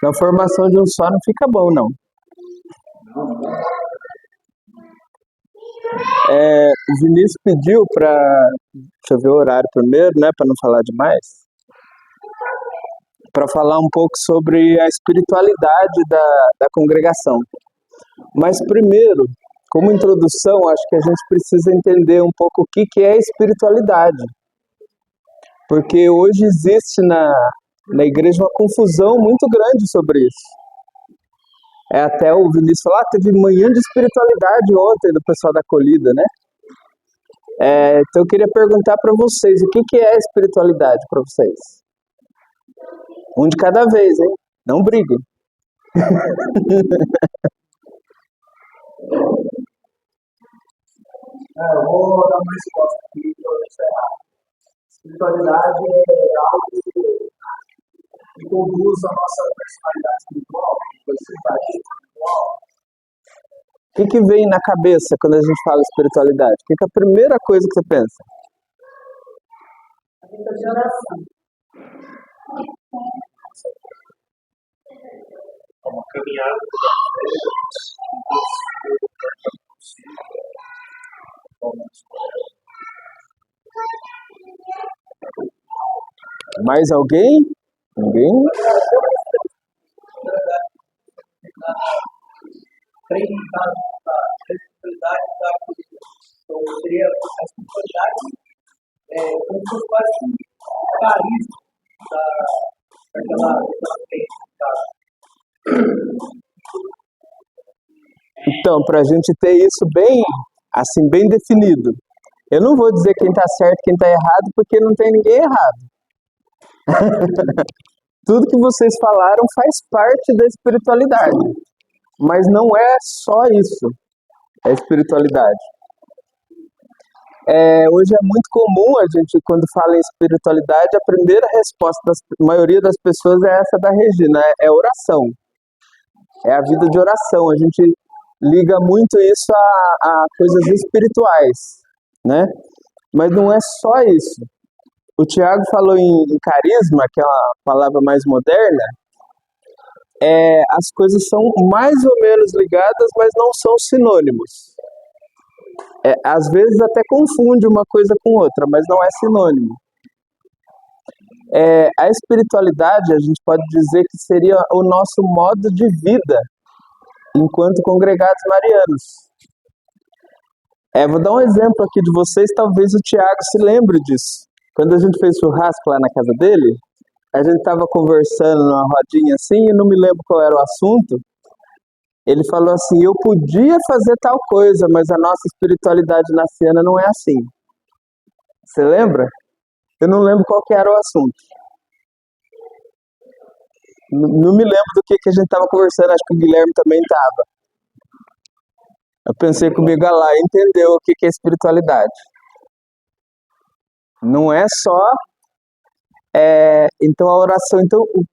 Na formação de um só não fica bom, não. O Vinícius pediu para. Deixa eu ver o horário primeiro, né? Para não falar demais. Para falar um pouco sobre a espiritualidade da congregação. Mas primeiro, como introdução, acho que a gente precisa entender um pouco o que é espiritualidade. Porque hoje existe na igreja uma confusão muito grande sobre isso. Até o Vinícius falou, teve manhã de espiritualidade ontem do pessoal da acolhida, né? Então eu queria perguntar para vocês, o que é espiritualidade para vocês? Um de cada vez, hein? Não briguem. Eu vou dar uma resposta aqui para eu encerrar. Espiritualidade é algo que conduz a nossa personalidade espiritual, espiritual. O que vem na cabeça quando a gente fala espiritualidade? O que é a primeira coisa que você pensa? A vida de oração. É uma caminhada Mais alguém? Ninguém? Responsabilidade da política. Então, seria a responsabilidade como se fosse um carisma daquela Então, para a gente ter isso bem definido. Eu não vou dizer quem está certo e quem está errado, porque não tem ninguém errado. Tudo que vocês falaram faz parte da espiritualidade. Mas não é só isso, a espiritualidade. Hoje é muito comum a gente, quando fala em espiritualidade, a primeira resposta da maioria das pessoas é essa da Regina, é oração. É a vida de oração. A gente liga muito isso a coisas espirituais, né? Mas não é só isso. O Tiago falou em carisma, que é uma palavra mais moderna. As coisas são mais ou menos ligadas, mas não são sinônimos. Às vezes até confunde uma coisa com outra, mas não é sinônimo. A espiritualidade, a gente pode dizer que seria o nosso modo de vida enquanto congregados marianos. Vou dar um exemplo aqui de vocês, talvez o Tiago se lembre disso. Quando a gente fez churrasco lá na casa dele, a gente estava conversando numa rodinha assim, e não me lembro qual era o assunto. Ele falou assim, eu podia fazer tal coisa, mas a nossa espiritualidade naciana não é assim. Você lembra? Eu não lembro qual que era o assunto. Não me lembro do que a gente estava conversando, acho que o Guilherme também estava. Eu pensei comigo, lá, entendeu o que é espiritualidade. Não é só... então a oração,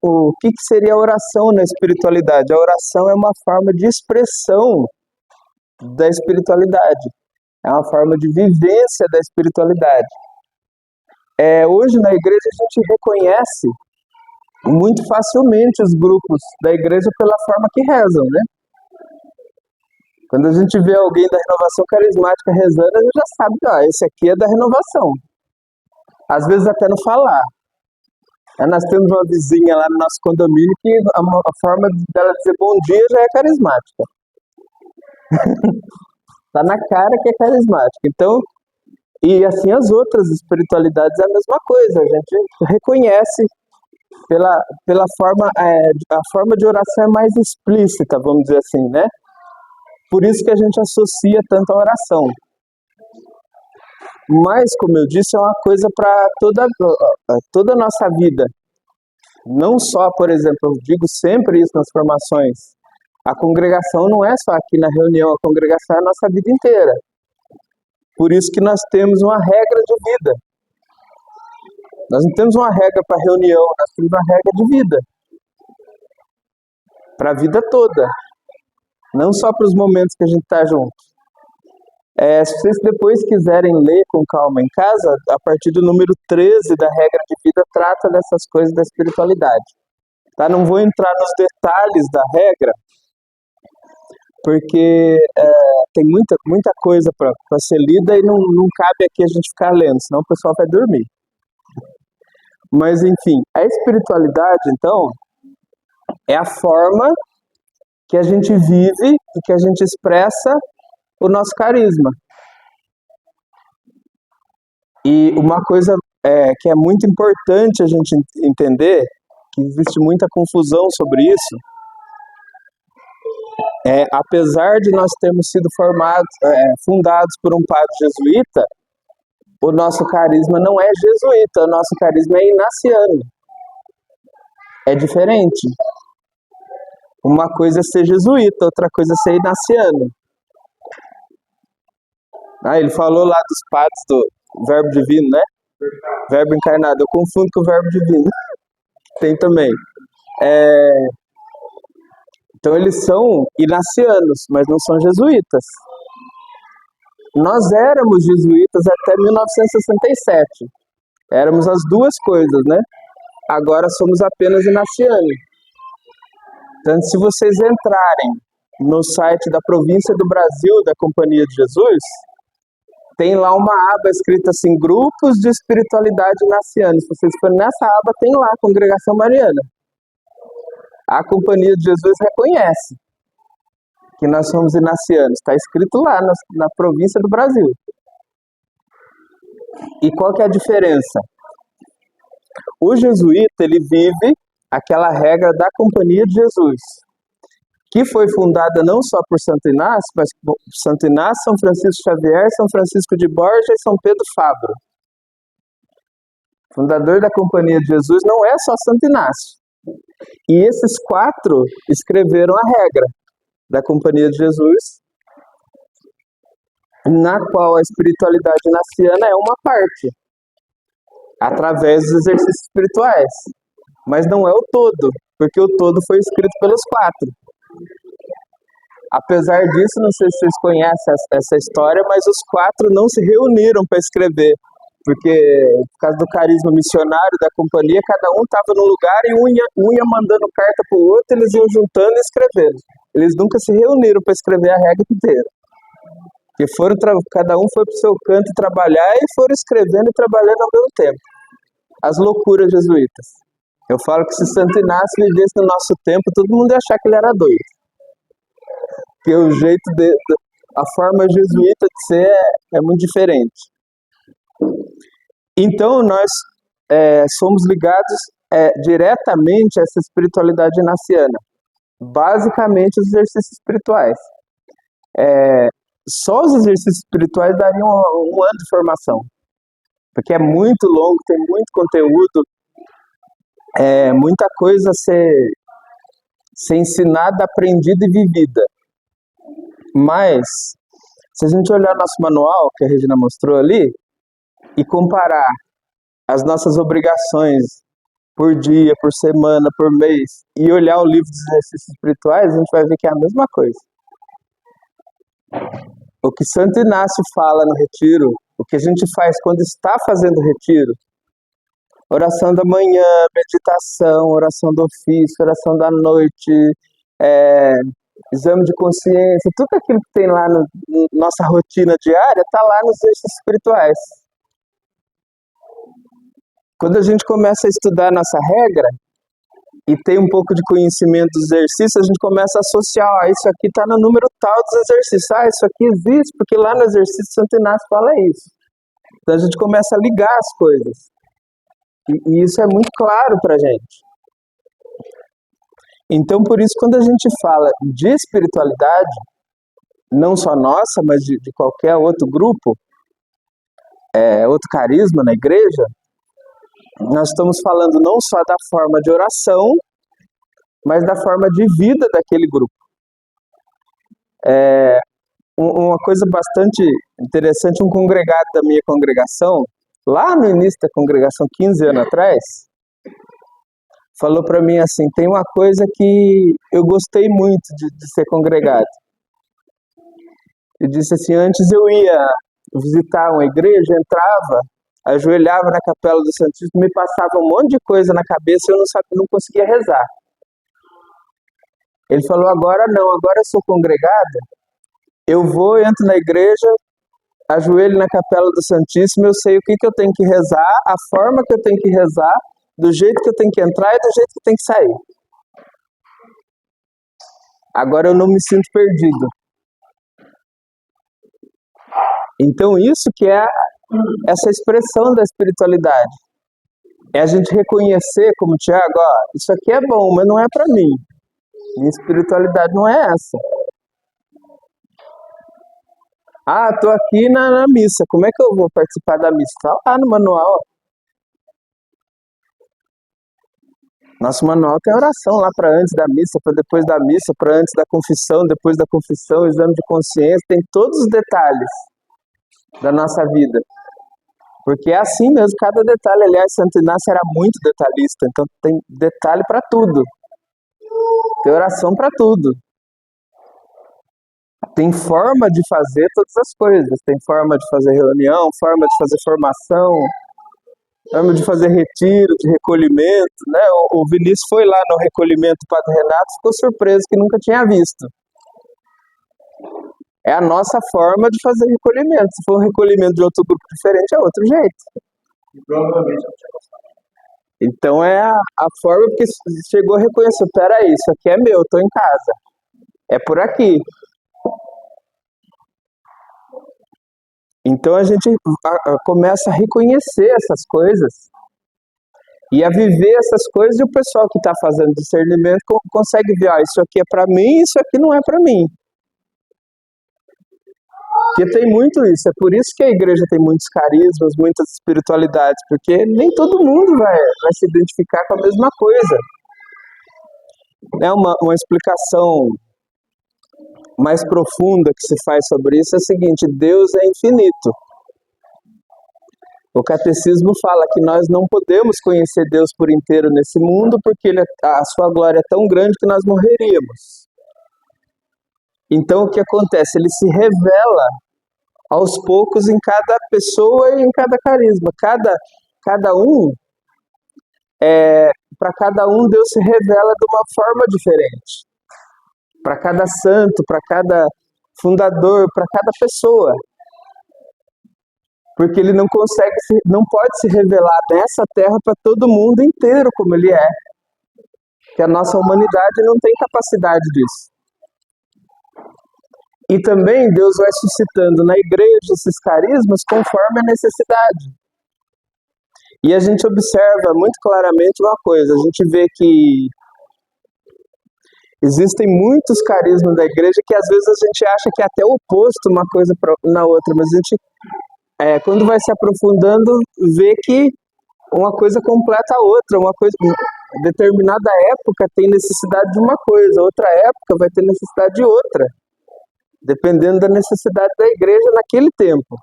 o que seria a oração na espiritualidade? A oração é uma forma de expressão da espiritualidade. É uma forma de vivência da espiritualidade. Hoje na igreja a gente reconhece muito facilmente os grupos da igreja pela forma que rezam, né? Quando a gente vê alguém da renovação carismática rezando, a gente já sabe, esse aqui é da renovação. Às vezes até no falar. Nós temos uma vizinha lá no nosso condomínio que a forma dela dizer bom dia já é carismática. Tá na cara que é carismática. Então, e assim as outras espiritualidades é a mesma coisa. A gente reconhece pela forma, a forma de oração é mais explícita, vamos dizer assim, né? Por isso que a gente associa tanto a oração. Mas, como eu disse, é uma coisa para toda a nossa vida. Não só, por exemplo, eu digo sempre isso nas formações, a congregação não é só aqui na reunião, a congregação é a nossa vida inteira. Por isso que nós temos uma regra de vida. Nós não temos uma regra para reunião, nós temos uma regra de vida. Para a vida toda. Não só para os momentos que a gente está junto. Se vocês depois quiserem ler com calma em casa, a partir do número 13 da regra de vida trata dessas coisas da espiritualidade. Tá? Não vou entrar nos detalhes da regra, porque tem muita coisa para ser lida e não cabe aqui a gente ficar lendo, senão o pessoal vai dormir. Mas, enfim, a espiritualidade, então, é a forma que a gente vive e que a gente expressa o nosso carisma. E uma coisa que é muito importante a gente entender, que existe muita confusão sobre isso, apesar de nós termos sido fundados por um padre jesuíta, o nosso carisma não é jesuíta, o nosso carisma é inaciano. É diferente. Uma coisa é ser jesuíta, outra coisa é ser inaciano. Ele falou lá dos padres do verbo divino, né? Verbo encarnado. Eu confundo com o verbo divino. Tem também. Então eles são inacianos, mas não são jesuítas. Nós éramos jesuítas até 1967. Éramos as duas coisas, né? Agora somos apenas inacianos. Então, se vocês entrarem no site da Província do Brasil da Companhia de Jesus, tem lá uma aba escrita assim, Grupos de Espiritualidade Inaciana. Se vocês forem nessa aba, tem lá a Congregação Mariana. A Companhia de Jesus reconhece que nós somos inacianos. Está escrito lá na Província do Brasil. E qual que é a diferença? O jesuíta, ele vive aquela regra da Companhia de Jesus, que foi fundada não só por Santo Inácio, mas por Santo Inácio, São Francisco Xavier, São Francisco de Borja e São Pedro Fabro. Fundador da Companhia de Jesus não é só Santo Inácio. E esses 4 escreveram a regra da Companhia de Jesus, na qual a espiritualidade inaciana é uma parte, através dos exercícios espirituais. Mas não é o todo, porque o todo foi escrito pelos 4. Apesar disso, não sei se vocês conhecem essa história, mas os 4 não se reuniram para escrever, porque por causa do carisma missionário da companhia, cada um estava num lugar e um ia mandando carta para o outro, eles iam juntando e escrevendo. Eles nunca se reuniram para escrever a regra inteira. Porque cada um foi para o seu canto trabalhar e foram escrevendo e trabalhando ao mesmo tempo. As loucuras jesuítas. Eu falo que se Santo Inácio vivesse no nosso tempo, todo mundo ia achar que ele era doido. Porque o jeito a forma jesuíta de ser é muito diferente. Então, nós somos ligados diretamente a essa espiritualidade inaciana. Basicamente, os exercícios espirituais. Só os exercícios espirituais dariam um ano de formação. Porque é muito longo, tem muito conteúdo, muita coisa a ser ensinada, aprendida e vivida. Mas, se a gente olhar nosso manual, que a Regina mostrou ali, e comparar as nossas obrigações por dia, por semana, por mês, e olhar o livro dos exercícios espirituais, a gente vai ver que é a mesma coisa. O que Santo Inácio fala no retiro, o que a gente faz quando está fazendo o retiro, oração da manhã, meditação, oração do ofício, oração da noite, exame de consciência, tudo aquilo que tem lá na nossa rotina diária, está lá nos exercícios espirituais. Quando a gente começa a estudar a nossa regra, e tem um pouco de conhecimento dos exercícios, a gente começa a associar, isso aqui está no número tal dos exercícios, isso aqui existe, porque lá no exercício Santo Inácio fala isso. Então a gente começa a ligar as coisas. E isso é muito claro para a gente. Então, por isso, quando a gente fala de espiritualidade, não só nossa, mas de qualquer outro grupo, outro carisma na igreja, nós estamos falando não só da forma de oração, mas da forma de vida daquele grupo. Uma coisa bastante interessante, um congregado da minha congregação, lá no início da congregação, 15 anos atrás, falou para mim assim, tem uma coisa que eu gostei muito de ser congregado. e disse assim, antes eu ia visitar uma igreja, entrava, ajoelhava na Capela do Santíssimo, me passava um monte de coisa na cabeça e eu não conseguia rezar. Ele falou, agora não, agora eu sou congregado, eu vou, entro na igreja, ajoelho na Capela do Santíssimo, eu sei o que eu tenho que rezar, a forma que eu tenho que rezar, do jeito que eu tenho que entrar e do jeito que eu tenho que sair. Agora eu não me sinto perdido. Então isso que é essa expressão da espiritualidade. É a gente reconhecer, como Tiago, ó, isso aqui é bom, mas não é para mim. Minha espiritualidade não é essa. Ah, estou aqui na missa, como é que eu vou participar da missa? Está lá no manual. Nosso manual tem oração lá para antes da missa, para depois da missa, para antes da confissão, depois da confissão, exame de consciência, tem todos os detalhes da nossa vida. Porque é assim mesmo, cada detalhe. Aliás, Santo Inácio era muito detalhista, então tem detalhe para tudo. Tem oração para tudo. Tem forma de fazer todas as coisas. Tem forma de fazer reunião, forma de fazer formação, forma de fazer retiro, de recolhimento, né? O Vinícius foi lá no recolhimento do Padre Renato, ficou surpreso que nunca tinha visto. É a nossa forma de fazer recolhimento. Se for um recolhimento de outro grupo diferente, é outro jeito. E provavelmente eu tinha gostado. Então é a forma que chegou a reconhecer, peraí, isso aqui é meu, estou em casa. É por aqui. Então a gente começa a reconhecer essas coisas e a viver essas coisas, e o pessoal que está fazendo discernimento consegue ver, isso aqui é para mim, isso aqui não é para mim. Porque tem muito isso, é por isso que a igreja tem muitos carismas, muitas espiritualidades, porque nem todo mundo vai se identificar com a mesma coisa. Uma explicação mais profunda que se faz sobre isso é a seguinte: Deus é infinito. O catecismo fala que nós não podemos conhecer Deus por inteiro nesse mundo, porque a sua glória é tão grande que nós morreríamos. Então o que acontece? Ele se revela aos poucos em cada pessoa e em cada carisma. Cada um, para cada um Deus se revela de uma forma diferente. Para cada santo, para cada fundador, para cada pessoa. Porque ele não pode se revelar nessa terra para todo mundo inteiro como ele é. Que a nossa humanidade não tem capacidade disso. E também Deus vai suscitando na igreja esses carismas conforme a necessidade. E a gente observa muito claramente uma coisa, a gente vê que existem muitos carismas da igreja que às vezes a gente acha que é até oposto uma coisa na outra, mas a gente, quando vai se aprofundando, vê que uma coisa completa a outra, determinada época tem necessidade de uma coisa, outra época vai ter necessidade de outra. Dependendo da necessidade da igreja naquele tempo.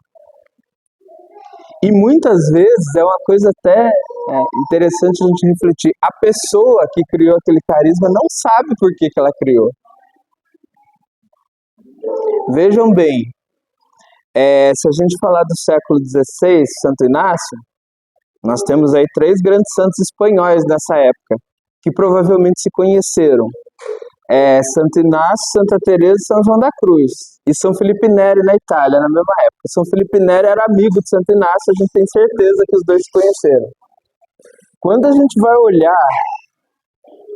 E muitas vezes é uma coisa até interessante a gente refletir. A pessoa que criou aquele carisma não sabe por que ela criou. Vejam bem, se a gente falar do século XVI, Santo Inácio, nós temos aí 3 grandes santos espanhóis nessa época, que provavelmente se conheceram. Santo Inácio, Santa Teresa e São João da Cruz. E São Felipe Neri na Itália, na mesma época. São Felipe Neri era amigo de Santo Inácio, a gente tem certeza que os dois se conheceram. Quando a gente vai olhar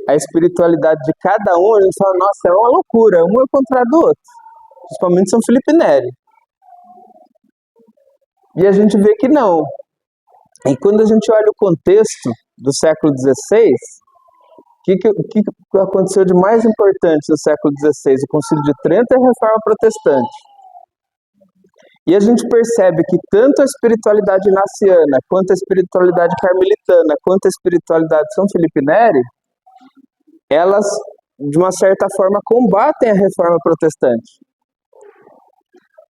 a espiritualidade de cada um, a gente fala, nossa, é uma loucura, um é o contrário do outro. Principalmente São Felipe Neri. E a gente vê que não. E quando a gente olha o contexto do século XVI, o que aconteceu de mais importante no século XVI? O Concílio de Trento e a Reforma Protestante. E a gente percebe que tanto a espiritualidade inaciana, quanto a espiritualidade carmelitana, quanto a espiritualidade de São Felipe Neri, elas, de uma certa forma, combatem a Reforma Protestante.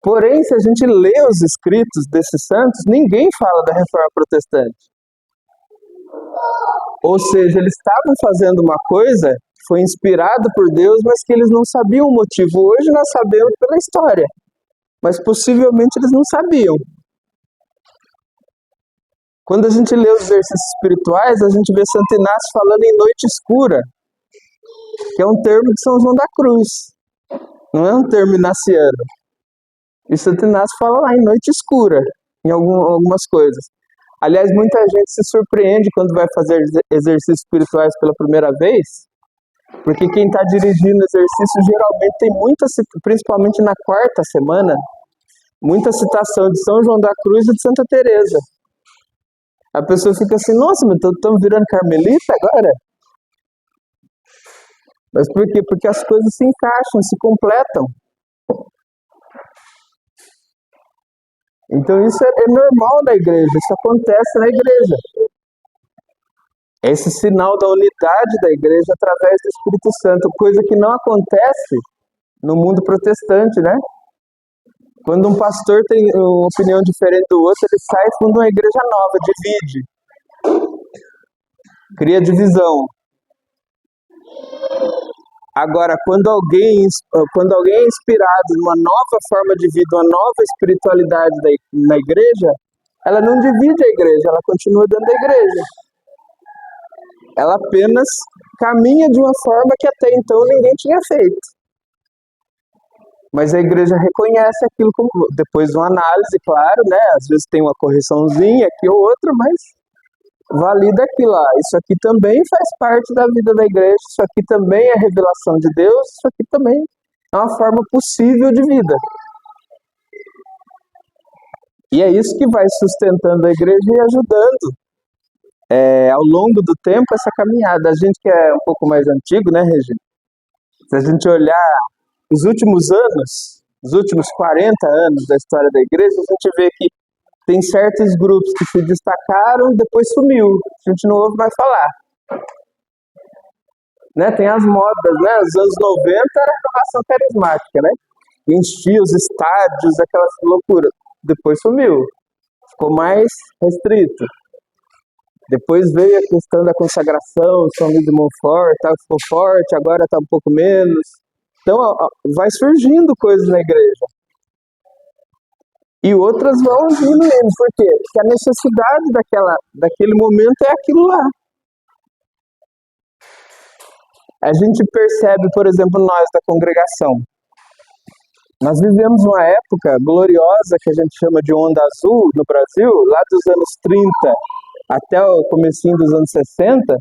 Porém, se a gente lê os escritos desses santos, ninguém fala da Reforma Protestante. Ou seja, eles estavam fazendo uma coisa que foi inspirada por Deus, mas que eles não sabiam o motivo. Hoje nós sabemos pela história. mas possivelmente eles não sabiam. Quando a gente lê os exercícios espirituais, a gente vê Santo Inácio falando em noite escura, que é um termo de São João da Cruz, não é um termo inaciano. E Santo Inácio fala lá em noite escura, em algumas coisas. Aliás, muita gente se surpreende quando vai fazer exercícios espirituais pela primeira vez, porque quem está dirigindo o exercício geralmente tem muita, principalmente na quarta semana, muita citação de São João da Cruz e de Santa Teresa. A pessoa fica assim, nossa, mas estamos virando carmelita agora? Mas por quê? Porque as coisas se encaixam, se completam. Então isso é normal na igreja, isso acontece na igreja. É esse sinal da unidade da igreja através do Espírito Santo, coisa que não acontece no mundo protestante, né? Quando um pastor tem uma opinião diferente do outro, ele sai e funda uma igreja nova, divide. Cria divisão. Agora, quando alguém é inspirado numa nova forma de vida, uma nova espiritualidade na igreja, ela não divide a igreja, ela continua dentro da igreja. Ela apenas caminha de uma forma que até então ninguém tinha feito. Mas a igreja reconhece aquilo como, depois de uma análise, claro, né? Às vezes tem uma correçãozinha aqui ou outra, mas valida aquilo lá. Isso aqui também faz parte da vida da igreja, isso aqui também é revelação de Deus, isso aqui também é uma forma possível de vida. E é isso que vai sustentando a igreja e ajudando ao longo do tempo essa caminhada. A gente que é um pouco mais antigo, né, Regina? Se a gente olhar os últimos anos, os últimos 40 anos da história da igreja, a gente vê que tem certos grupos que se destacaram e depois sumiu. A gente não ouve mais falar. Né? Tem as modas, né? Os anos 90 era a renovação carismática, né? Enchia os estádios, aquelas loucuras. Depois sumiu. Ficou mais restrito. Depois veio a questão da consagração, São Luís de Montfort, ficou forte, agora está um pouco menos. Então, vai surgindo coisas na igreja. E outras vão diminuindo. Por quê? Porque a necessidade daquele momento é aquilo lá. A gente percebe, por exemplo, nós da congregação. Nós vivemos uma época gloriosa que a gente chama de onda azul no Brasil, lá dos anos 30 até o comecinho dos anos 60,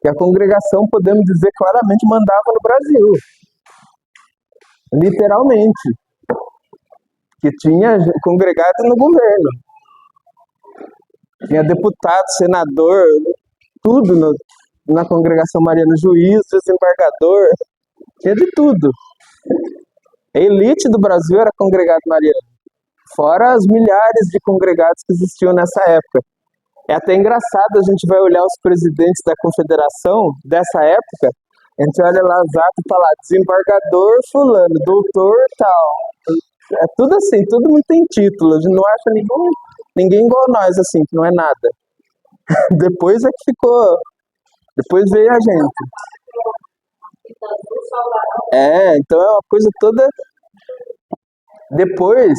que a congregação, podemos dizer claramente, mandava no Brasil. Literalmente. Que tinha congregado no governo. Tinha deputado, senador, tudo na congregação mariana, juiz, desembargador, tinha de tudo. A elite do Brasil era congregado mariano, fora os milhares de congregados que existiam nessa época. É até engraçado, a gente vai olhar os presidentes da confederação dessa época, a gente olha lá os atos e tá lá, desembargador fulano, doutor tal. É tudo assim, tudo muito em título, a gente não acha ninguém igual nós, assim, que não é nada. Depois é que ficou, depois veio a gente. Então é uma coisa toda. Depois,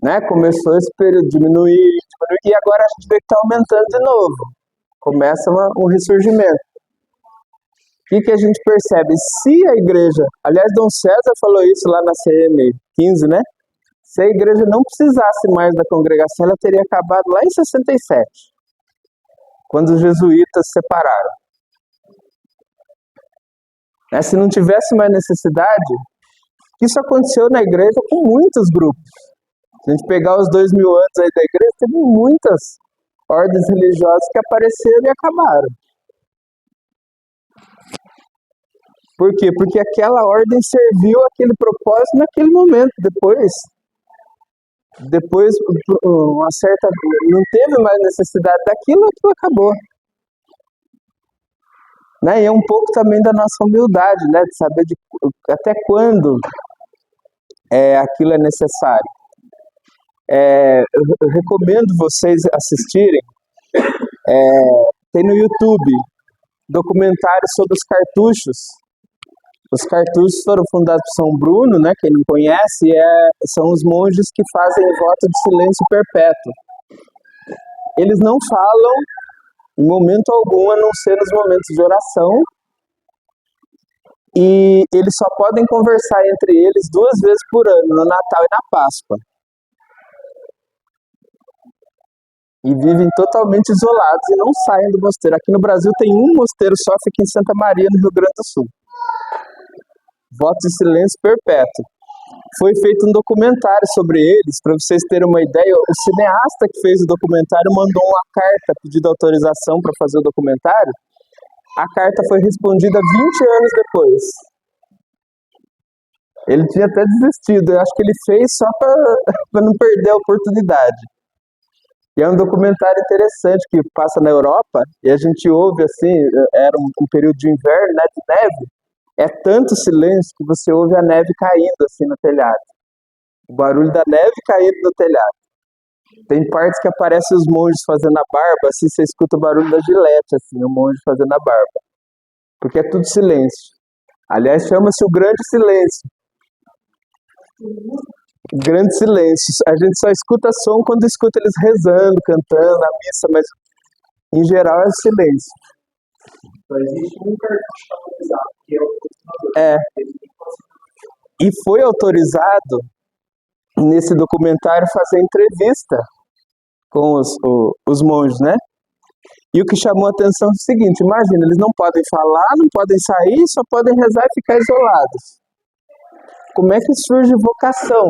né, começou esse período, diminuir, e agora a gente vê que está aumentando de novo. Começa um ressurgimento. O que a gente percebe? Se a igreja, aliás, Dom César falou isso lá na CM 15, né? Se a igreja não precisasse mais da congregação, ela teria acabado lá em 67, quando os jesuítas se separaram. Se não tivesse mais necessidade, isso aconteceu na igreja com muitos grupos. Se a gente pegar os 2000 anos aí da igreja, teve muitas ordens religiosas que apareceram e acabaram. Por quê? Porque aquela ordem serviu aquele propósito naquele momento. Depois uma certa, não teve mais necessidade daquilo, aquilo acabou. Né? E é um pouco também da nossa humildade, né? De saber até quando aquilo é necessário. Eu recomendo vocês assistirem, tem no YouTube, documentários sobre os cartuchos, Os cartuchos foram fundados por São Bruno, né? Quem não conhece, são os monges que fazem voto de silêncio perpétuo. Eles não falam em momento algum, a não ser nos momentos de oração, e eles só podem conversar entre eles 2 vezes por ano, no Natal e na Páscoa. E vivem totalmente isolados e não saem do mosteiro. Aqui no Brasil tem um mosteiro só, fica em Santa Maria, no Rio Grande do Sul. Voto de silêncio perpétuo. Foi feito um documentário sobre eles, para vocês terem uma ideia. O cineasta que fez o documentário mandou uma carta pedindo autorização para fazer o documentário. A carta foi respondida 20 anos depois. Ele tinha até desistido, eu acho que ele fez só para não perder a oportunidade. E é um documentário interessante que passa na Europa, e a gente ouve assim, era um período de inverno, né, de neve, é tanto silêncio que você ouve a neve caindo assim no telhado. O barulho da neve caindo no telhado. Tem partes que aparecem os monges fazendo a barba, assim você escuta o barulho da gilete, assim, o monge fazendo a barba. Porque é tudo silêncio. Aliás, chama-se o grande silêncio. Grande silêncio. A gente só escuta som quando escuta eles rezando, cantando a missa, mas em geral é silêncio. Só existe um cartucho autorizado, que é o continuador. É. E foi autorizado nesse documentário fazer entrevista com os monges, né? E o que chamou a atenção é o seguinte, imagina, eles não podem falar, não podem sair, só podem rezar e ficar isolados. Como é que surge vocação?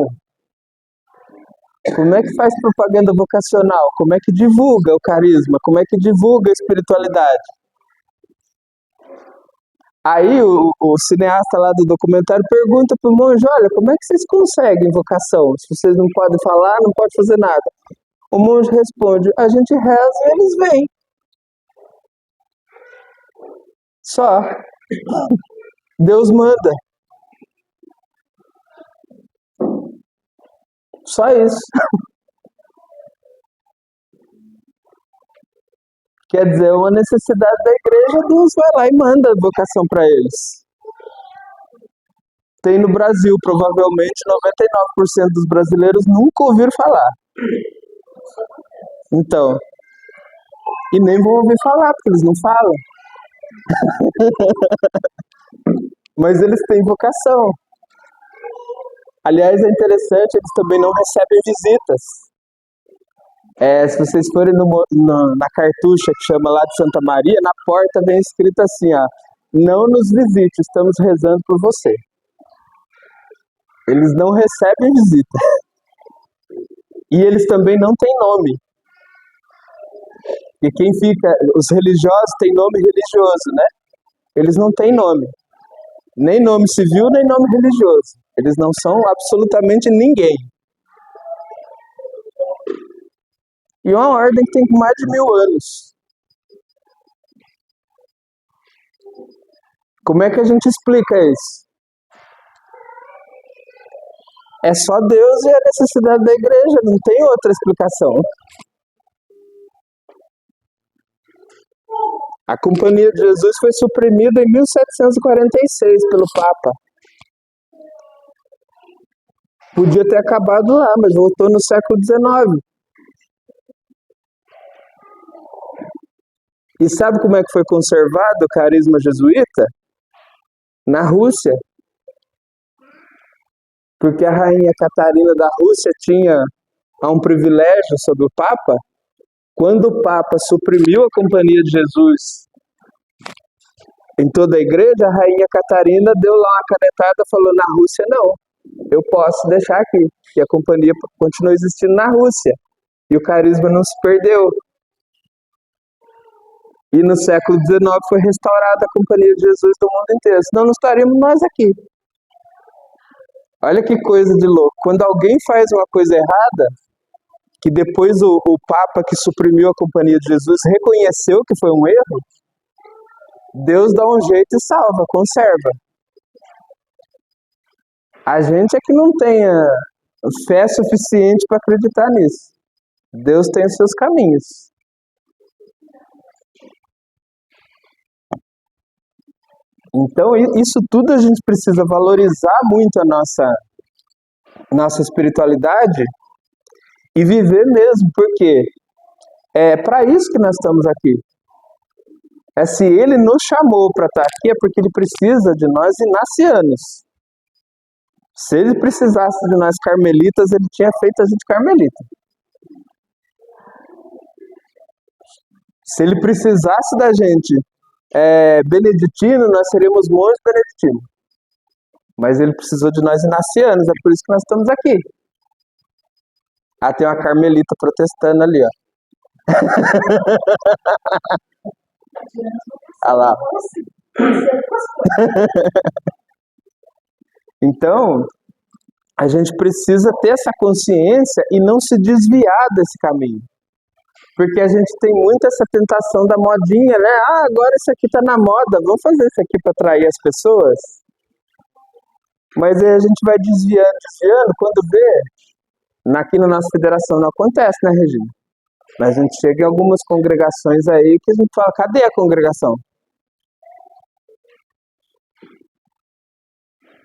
Como é que faz propaganda vocacional? Como é que divulga o carisma? Como é que divulga a espiritualidade? Aí o cineasta lá do documentário pergunta pro monge, olha, como é que vocês conseguem vocação? Se vocês não podem falar, não podem fazer nada. O monge responde, a gente reza e eles vêm. Só. Deus manda. Só isso. Quer dizer, uma necessidade da igreja, Deus vai lá e manda a vocação para eles. Tem no Brasil, provavelmente, 99% dos brasileiros nunca ouviram falar. Então, e nem vão ouvir falar, porque eles não falam. Mas eles têm vocação. Aliás, é interessante, eles também não recebem visitas. Se vocês forem na cartucha que chama lá de Santa Maria, na porta vem escrito assim, ó, não nos visite, estamos rezando por você. Eles não recebem visita. E eles também não têm nome. E quem fica, os religiosos têm nome religioso, né? Eles não têm nome. Nem nome civil, nem nome religioso. Eles não são absolutamente ninguém. E uma ordem que tem mais de 1000 anos. Como é que a gente explica isso? É só Deus e a necessidade da igreja, não tem outra explicação. A Companhia de Jesus foi suprimida em 1746 pelo Papa. Podia ter acabado lá, mas voltou no século XIX. E sabe como é que foi conservado o carisma jesuíta? Na Rússia. Porque a rainha Catarina da Rússia tinha um privilégio sobre o Papa. Quando o Papa suprimiu a Companhia de Jesus em toda a igreja, a rainha Catarina deu lá uma canetada e falou, na Rússia não, eu posso deixar aqui. E a companhia continuou existindo na Rússia. E o carisma não se perdeu. E no século XIX foi restaurada a Companhia de Jesus do mundo inteiro. Senão não estaríamos nós aqui. Olha que coisa de louco. Quando alguém faz uma coisa errada, que depois o Papa que suprimiu a Companhia de Jesus reconheceu que foi um erro, Deus dá um jeito e salva, conserva. A gente é que não tem fé suficiente para acreditar nisso. Deus tem os seus caminhos. Então, isso tudo a gente precisa valorizar muito a nossa espiritualidade e viver mesmo, porque é para isso que nós estamos aqui. Se ele nos chamou para estar aqui, é porque ele precisa de nós inacianos. Se ele precisasse de nós carmelitas, ele tinha feito a gente carmelita. Se ele precisasse da gente beneditino, nós seríamos monges beneditinos. Mas ele precisou de nós inacianos, é por isso que nós estamos aqui. Tem uma carmelita protestando ali, ó. Olha lá. Então, a gente precisa ter essa consciência e não se desviar desse caminho. Porque a gente tem muito essa tentação da modinha, né? Agora isso aqui tá na moda, vamos fazer isso aqui para atrair as pessoas. Mas aí a gente vai desviando, quando vê, aqui na nossa federação não acontece, né, Regina? Mas a gente chega em algumas congregações aí que a gente fala, cadê a congregação?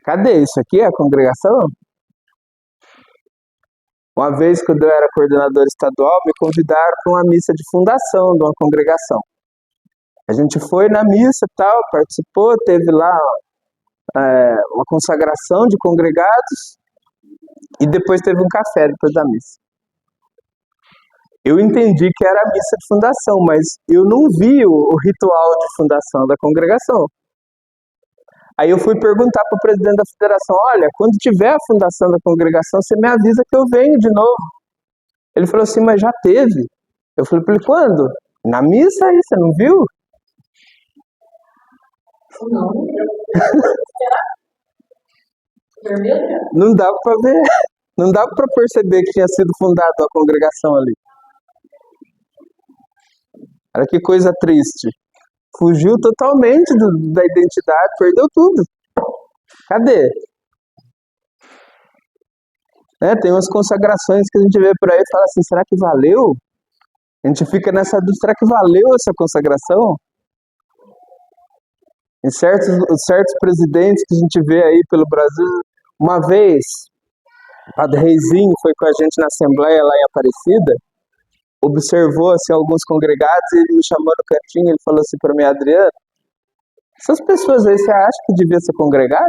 Cadê isso aqui, a congregação? Uma vez, quando eu era coordenador estadual, me convidaram para uma missa de fundação de uma congregação. A gente foi na missa e tal, participou, teve lá uma consagração de congregados e depois teve um café depois da missa. Eu entendi que era a missa de fundação, mas eu não vi o ritual de fundação da congregação. Aí eu fui perguntar para o presidente da federação, olha, quando tiver a fundação da congregação, você me avisa que eu venho de novo. Ele falou assim, mas já teve. Eu falei para ele, quando? Na missa aí, você não viu? Não. Vermelha? Não dava para ver, não dava para perceber que tinha sido fundada a congregação ali. Olha que coisa triste. Fugiu totalmente da identidade, perdeu tudo. Cadê? Tem umas consagrações que a gente vê por aí e fala assim, será que valeu? A gente fica nessa dúvida, será que valeu essa consagração? Em certos presidentes que a gente vê aí pelo Brasil, uma vez, o Padre Reizinho foi com a gente na Assembleia lá em Aparecida, observou assim, alguns congregados e ele me chamou no cantinho, ele falou assim para mim, Adriano, essas pessoas aí, você acha que devia ser congregado?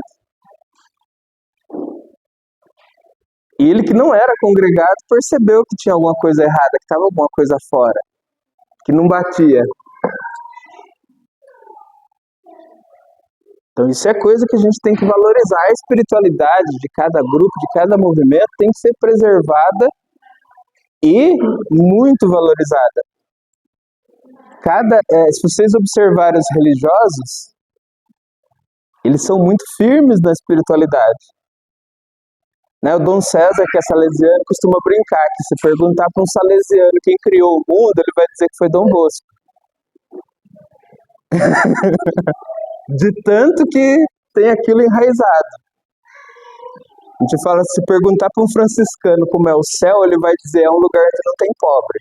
E ele que não era congregado percebeu que tinha alguma coisa errada, que estava alguma coisa fora, que não batia. Então isso é coisa que a gente tem que valorizar. A espiritualidade de cada grupo, de cada movimento tem que ser preservada e muito valorizada. Se vocês observarem os religiosos, eles são muito firmes na espiritualidade. O Dom César, que é salesiano, costuma brincar que se perguntar para um salesiano quem criou o mundo, ele vai dizer que foi Dom Bosco. De tanto que tem aquilo enraizado. A gente fala, se perguntar para um franciscano como é o céu, ele vai dizer, é um lugar que não tem pobre.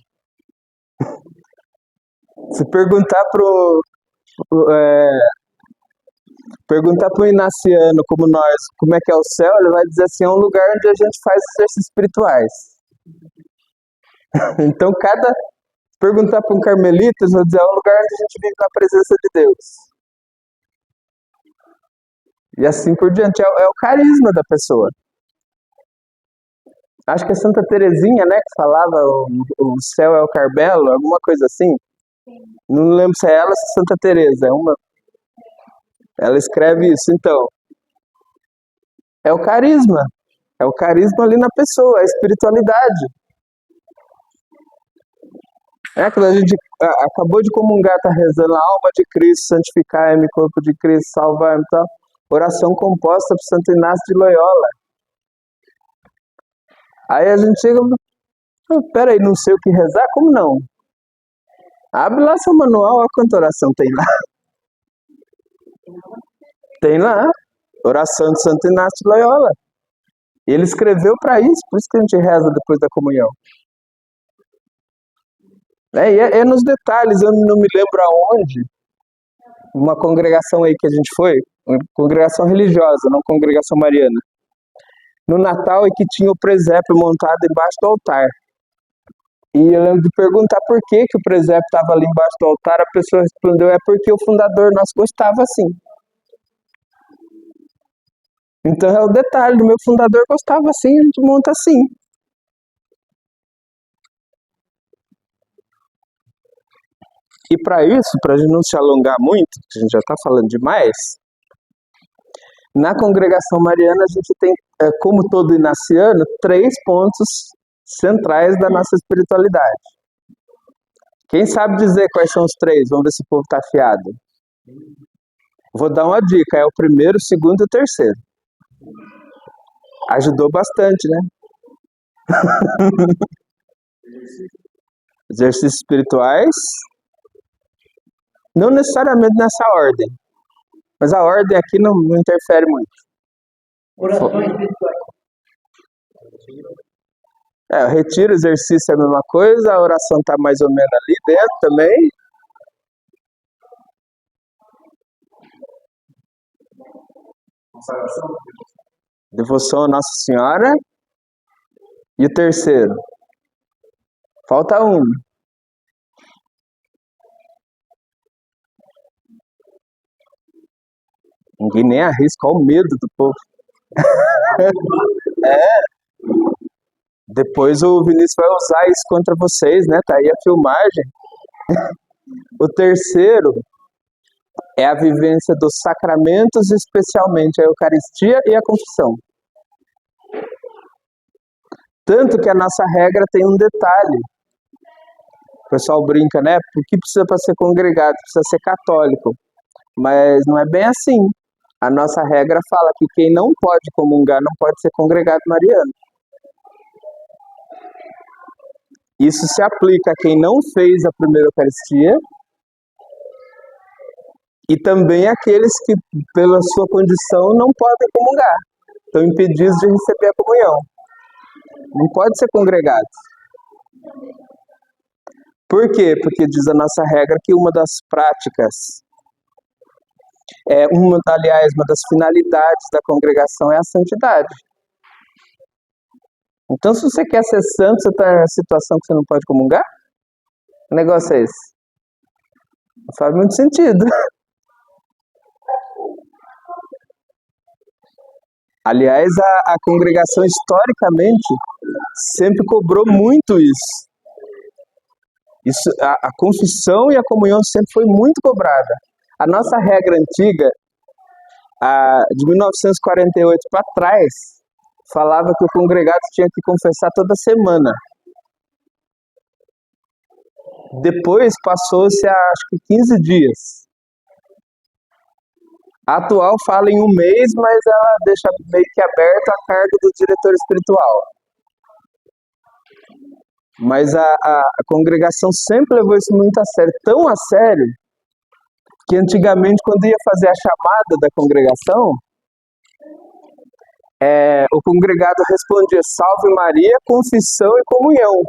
Se perguntar para um inaciano como nós, como é que é o céu, ele vai dizer assim, é um lugar onde a gente faz exercícios espirituais. Então, perguntar para um carmelita, ele vai dizer, é um lugar onde a gente vive na presença de Deus. E assim por diante, é o carisma da pessoa. Acho que é Santa Teresinha, né, que falava o céu é o Carmelo, alguma coisa assim. Não lembro se é ela ou se é Santa Teresa, ela escreve isso. Então, é o carisma ali na pessoa, a espiritualidade. Quando a gente acabou de comungar, tá rezando a alma de Cristo, santificai-me, corpo de Cristo, salvar-me e tal. Oração composta por Santo Inácio de Loyola. Aí a gente chega, peraí, não sei o que rezar? Como não? Abre lá seu manual, olha quanta oração tem lá. Tem lá, oração de Santo Inácio de Loyola. Ele escreveu para isso, por isso que a gente reza depois da comunhão. É nos detalhes, eu não me lembro aonde, uma congregação aí que a gente foi, uma congregação religiosa, não congregação mariana. No Natal é que tinha o presépio montado embaixo do altar. E eu lembro de perguntar por que o presépio estava ali embaixo do altar, a pessoa respondeu, é porque o fundador nosso gostava assim. Então é o detalhe, do meu fundador gostava assim, a gente monta assim. E para isso, para a gente não se alongar muito, que a gente já está falando demais, na congregação mariana a gente tem, como todo inaciano, 3 pontos centrais da nossa espiritualidade. Quem sabe dizer quais são os 3? Vamos ver se o povo está afiado. Vou dar uma dica, é o primeiro, o segundo e o terceiro. Ajudou bastante, né? Exercícios espirituais, não necessariamente nessa ordem, mas a ordem aqui não interfere muito. Orações espirituais. O retiro, exercício é a mesma coisa, a oração está mais ou menos ali dentro também. Consagração. Devoção a Nossa Senhora. E o terceiro? Falta um. Ninguém nem arrisca, olha o medo do povo. Depois o Vinícius vai usar isso contra vocês, né? Tá aí a filmagem. O terceiro é a vivência dos sacramentos, especialmente a Eucaristia e a confissão. Tanto que a nossa regra tem um detalhe. O pessoal brinca, né? Por que precisa para ser congregado? Precisa ser católico. Mas não é bem assim. A nossa regra fala que quem não pode comungar não pode ser congregado mariano. Isso se aplica a quem não fez a primeira Eucaristia e também àqueles que, pela sua condição, não podem comungar. Estão impedidos de receber a comunhão. Não pode ser congregado. Por quê? Porque diz a nossa regra que uma das práticas, uma das finalidades da congregação é a santidade. Então, se você quer ser santo, você está em situação que você não pode comungar? Que negócio é esse? Não faz muito sentido. Aliás, a congregação, historicamente, sempre cobrou muito isso. A confissão e a comunhão sempre foi muito cobrada. A nossa regra antiga, de 1948 para trás, falava que o congregado tinha que confessar toda semana. Depois passou-se a, acho que 15 dias. A atual fala em 1 mês, mas ela deixa meio que aberto a cargo do diretor espiritual. Mas a congregação sempre levou isso muito a sério, tão a sério, que antigamente, quando ia fazer a chamada da congregação, o congregado respondia Salve Maria, confissão e comunhão.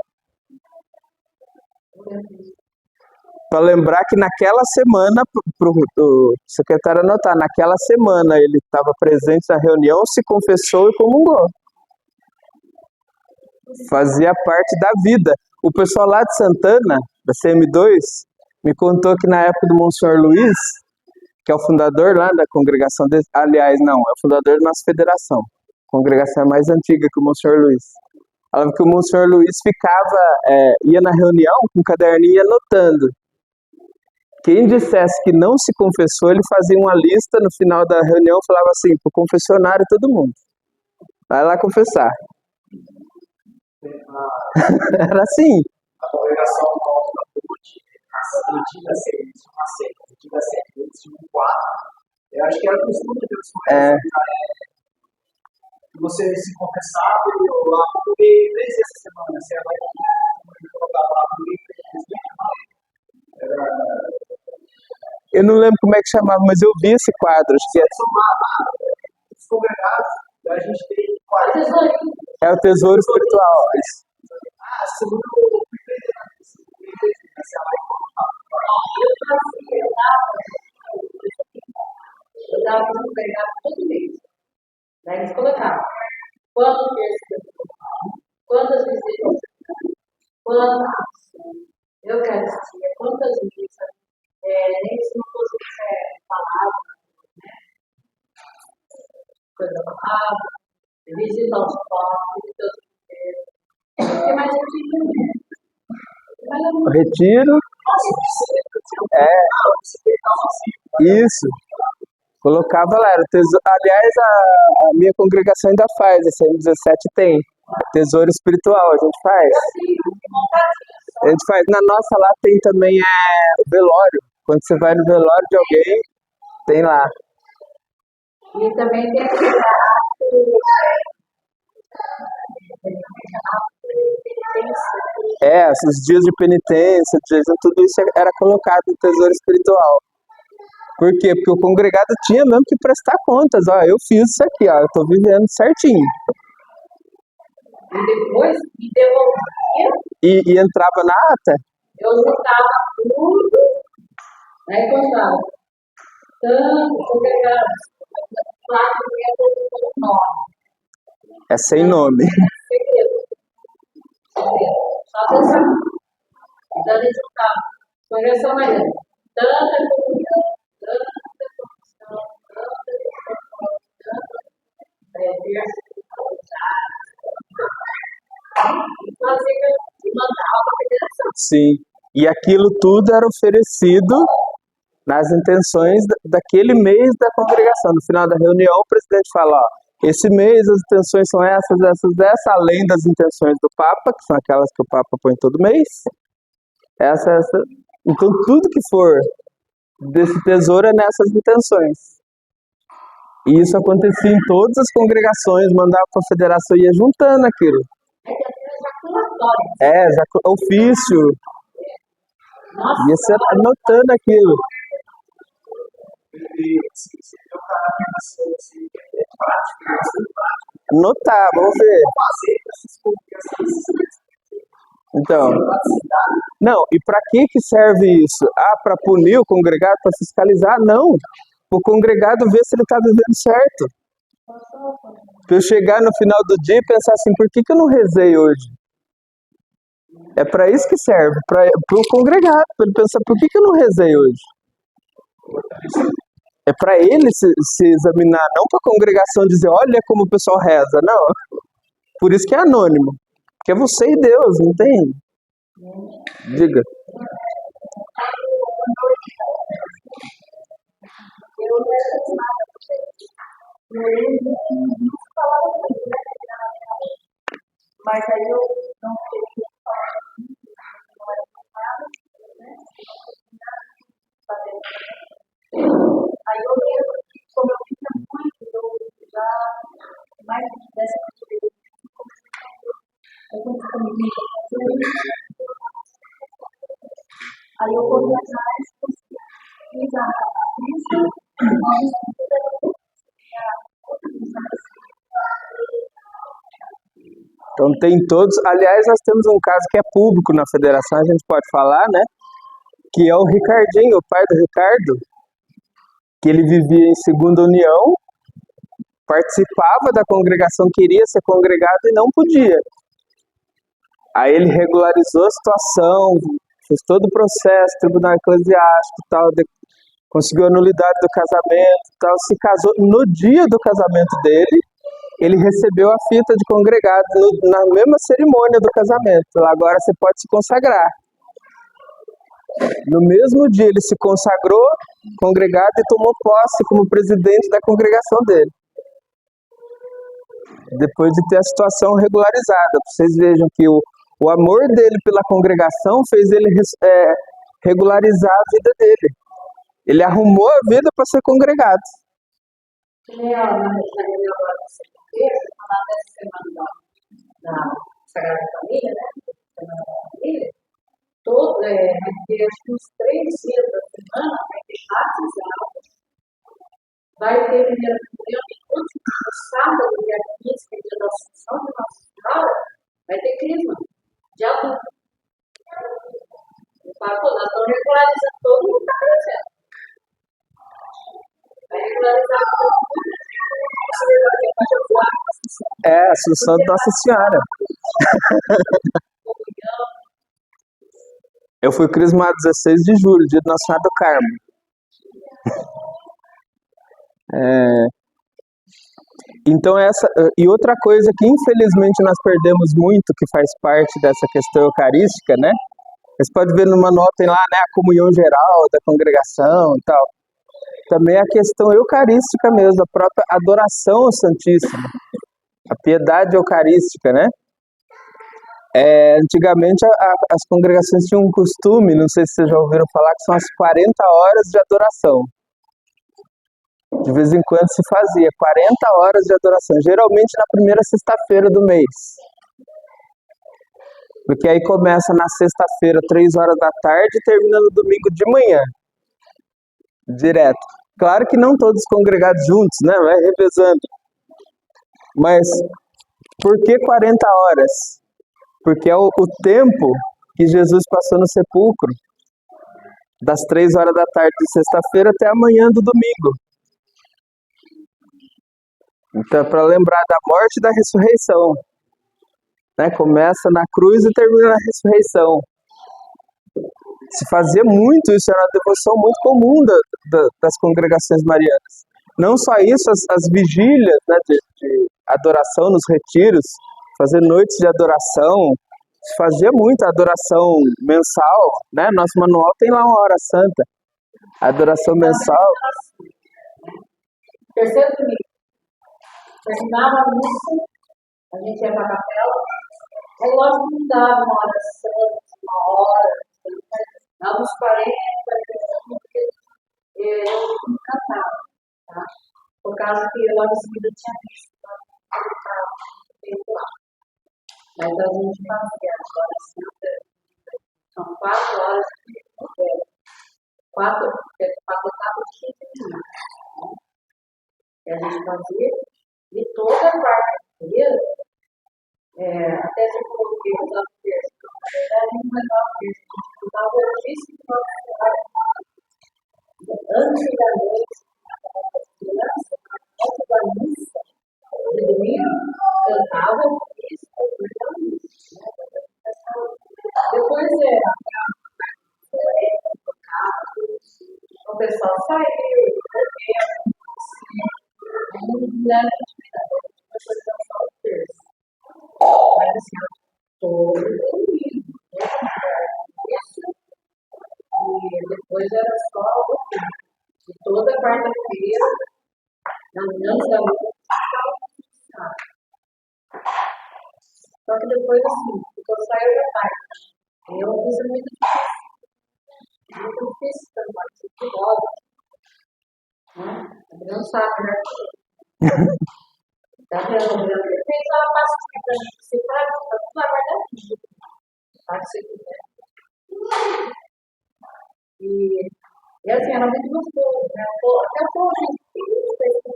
Para lembrar que naquela semana, para o secretário anotar, naquela semana ele estava presente na reunião, se confessou e comungou. Fazia parte da vida. O pessoal lá de Santana, da CM2, me contou que na época do Monsenhor Luiz, que é o fundador lá da congregação, aliás, não, é o fundador da nossa federação. A congregação é mais antiga que o Monsenhor Luiz. Falava que o Monsenhor Luiz ia na reunião com um caderninho e anotando. Quem dissesse que não se confessou, ele fazia uma lista no final da reunião e falava assim, pro confessionário todo mundo. Vai lá confessar. Era assim. A congregação volta do antiga seita, uma seita, antiga seita, eles tinham 4. Eu acho que era o costume deles começar você se confessava e eu lá por 3 vezes essa semana, você vai colocar lá por 3 vezes. Eu não lembro como é que chamava, mas eu vi esse quadro. Acho que os congregados, a gente tem 4. É o tesouro espiritual. dava para os empregados todo mês. Daí eles colocavam quantos terços, quantas visitas, quantas Eucaristia, quantas missas, nem se não fosse palavra, né? Coisa da palavra, visita aos pobres, visita aos enfermos. O que mais eu tinha? O retiro. Isso. Colocava lá, era tesouro. Aliás, a minha congregação ainda faz, esse M17 tem. Tesouro espiritual, a gente faz. A gente faz. Na nossa lá tem também o velório. Quando você vai no velório de alguém, tem lá. E também tem Esses dias de penitência, tudo isso era colocado no tesouro espiritual. Por quê? Porque o congregado tinha mesmo que prestar contas. Ó, eu fiz isso aqui, ó, eu tô vivendo certinho. E depois me devolvia. E entrava na ata? Eu juntava tudo, aí contava. Tanto, congregados, claro que ia todo nome. É sem nome. Segredo. Só atenção. Então a gente juntava. Congregação Mariana. Tanta comida, tanta comissão, Sim, e aquilo tudo era oferecido nas intenções daquele mês da congregação. No final da reunião, o presidente fala, ó, esse mês as intenções são essas, além das intenções do Papa, que são aquelas que o Papa põe todo mês. Essa. Então, tudo que for desse tesouro é nessas intenções. E isso acontecia em todas as congregações, mandava para a federação e ia juntando aquilo. Ofício. Ia se anotando aquilo. Anotar, vamos ver. Então, não, e para que serve isso? Para punir o congregado, para fiscalizar? Não. O congregado vê se ele está vivendo certo. Para eu chegar no final do dia e pensar assim, por que eu não rezei hoje? É para isso que serve, para o congregado, para ele pensar, por que eu não rezei hoje? É para ele se examinar, não para a congregação dizer, olha como o pessoal reza, não. Por isso que é anônimo, que é você e Deus, não tem? Diga. Mas aí eu não queria aí eu lembro que, como eu vinha muito, eu já mais de 10 vezes, aí eu corri atrás, fiz a Então tem todos, aliás, nós temos um caso que é público na federação, a gente pode falar, né? Que é o Ricardinho, o pai do Ricardo, que ele vivia em Segunda União, participava da congregação, queria ser congregado e não podia. Aí ele regularizou a situação, fez todo o processo, tribunal eclesiástico, tal, conseguiu a nulidade do casamento, tal, se casou. No dia do casamento dele, ele recebeu a fita de congregado na mesma cerimônia do casamento. Agora você pode se consagrar. No mesmo dia ele se consagrou, congregado, e tomou posse como presidente da congregação dele. Depois de ter a situação regularizada. Vocês vejam que o amor dele pela congregação fez ele regularizar a vida dele. Ele arrumou a vida para ser congregado. Falar dessa semana da Sagrada Família, né? Semana da Família, vai ter acho que uns 3 dias da semana, vai ter batizados, vai ter primeira comunhão, e no sábado, dia 15, que é dia da Assunção de Nossa Senhora, vai ter crisma de adulto. Nós estamos regularizando, todo mundo está crescendo. Vai regularizar É, Assunção de Nossa Senhora. Eu fui crismado 16 de julho, dia de Nossa Senhora do Carmo. Então e outra coisa que infelizmente nós perdemos muito, que faz parte dessa questão eucarística, né? Vocês podem ver numa nota tem lá, né, a comunhão geral da congregação e tal. Também a questão eucarística mesmo, a própria adoração ao Santíssimo, a piedade eucarística, né? Antigamente as congregações tinham um costume, não sei se vocês já ouviram falar, que são as 40 horas de adoração. De vez em quando se fazia 40 horas de adoração, geralmente na primeira sexta-feira do mês. Porque aí começa na sexta-feira, 3 horas da tarde, e termina no domingo de manhã. Direto. Claro que não todos congregados juntos, né? Vai revezando. Mas por que 40 horas? Porque é o tempo que Jesus passou no sepulcro. Das 3 horas da tarde de sexta-feira até amanhã do domingo. Então, para lembrar da morte e da ressurreição. Né? Começa na cruz e termina na ressurreição. Se fazia muito isso, era uma devoção muito comum das congregações marianas. Não só isso, as vigílias, né, de adoração nos retiros, fazer noites de adoração, se fazia muito a adoração mensal, né? Nosso manual tem lá uma hora santa, a adoração mensal. Terceiro domingo, terminava a missa, a gente ia para a capela, aí lógico que não dava uma hora santa, uma hora, dava uns 40 minutos, porque eu não cantava, tá? Por causa que logo em seguida tinha visto, lá. Mas a gente fazia agora são 4 horas de 4 etapas de 15 minutos. Que a gente fazia, e toda quarta-feira, até se coloquei o da terça, na verdade não é da terça, a gente estudava o ofício antes da noite, as crianças, antes da missa, de domingo, cantava o ofício, depois o pessoal saiu, mas assim, todo domingo, e depois era só o fim. E toda quarta-feira, antes da noite, só que depois assim, ficou saiu da tarde. Eu fiz muito difícil também, que volta. Não sabe, né? Tá vendo? Ele fez uma pastinha pra gente se faz, tá tudo guardadinho. Faz isso aqui, né? E assim, era muito gostoso, né? Até hoje, a gente fez isso.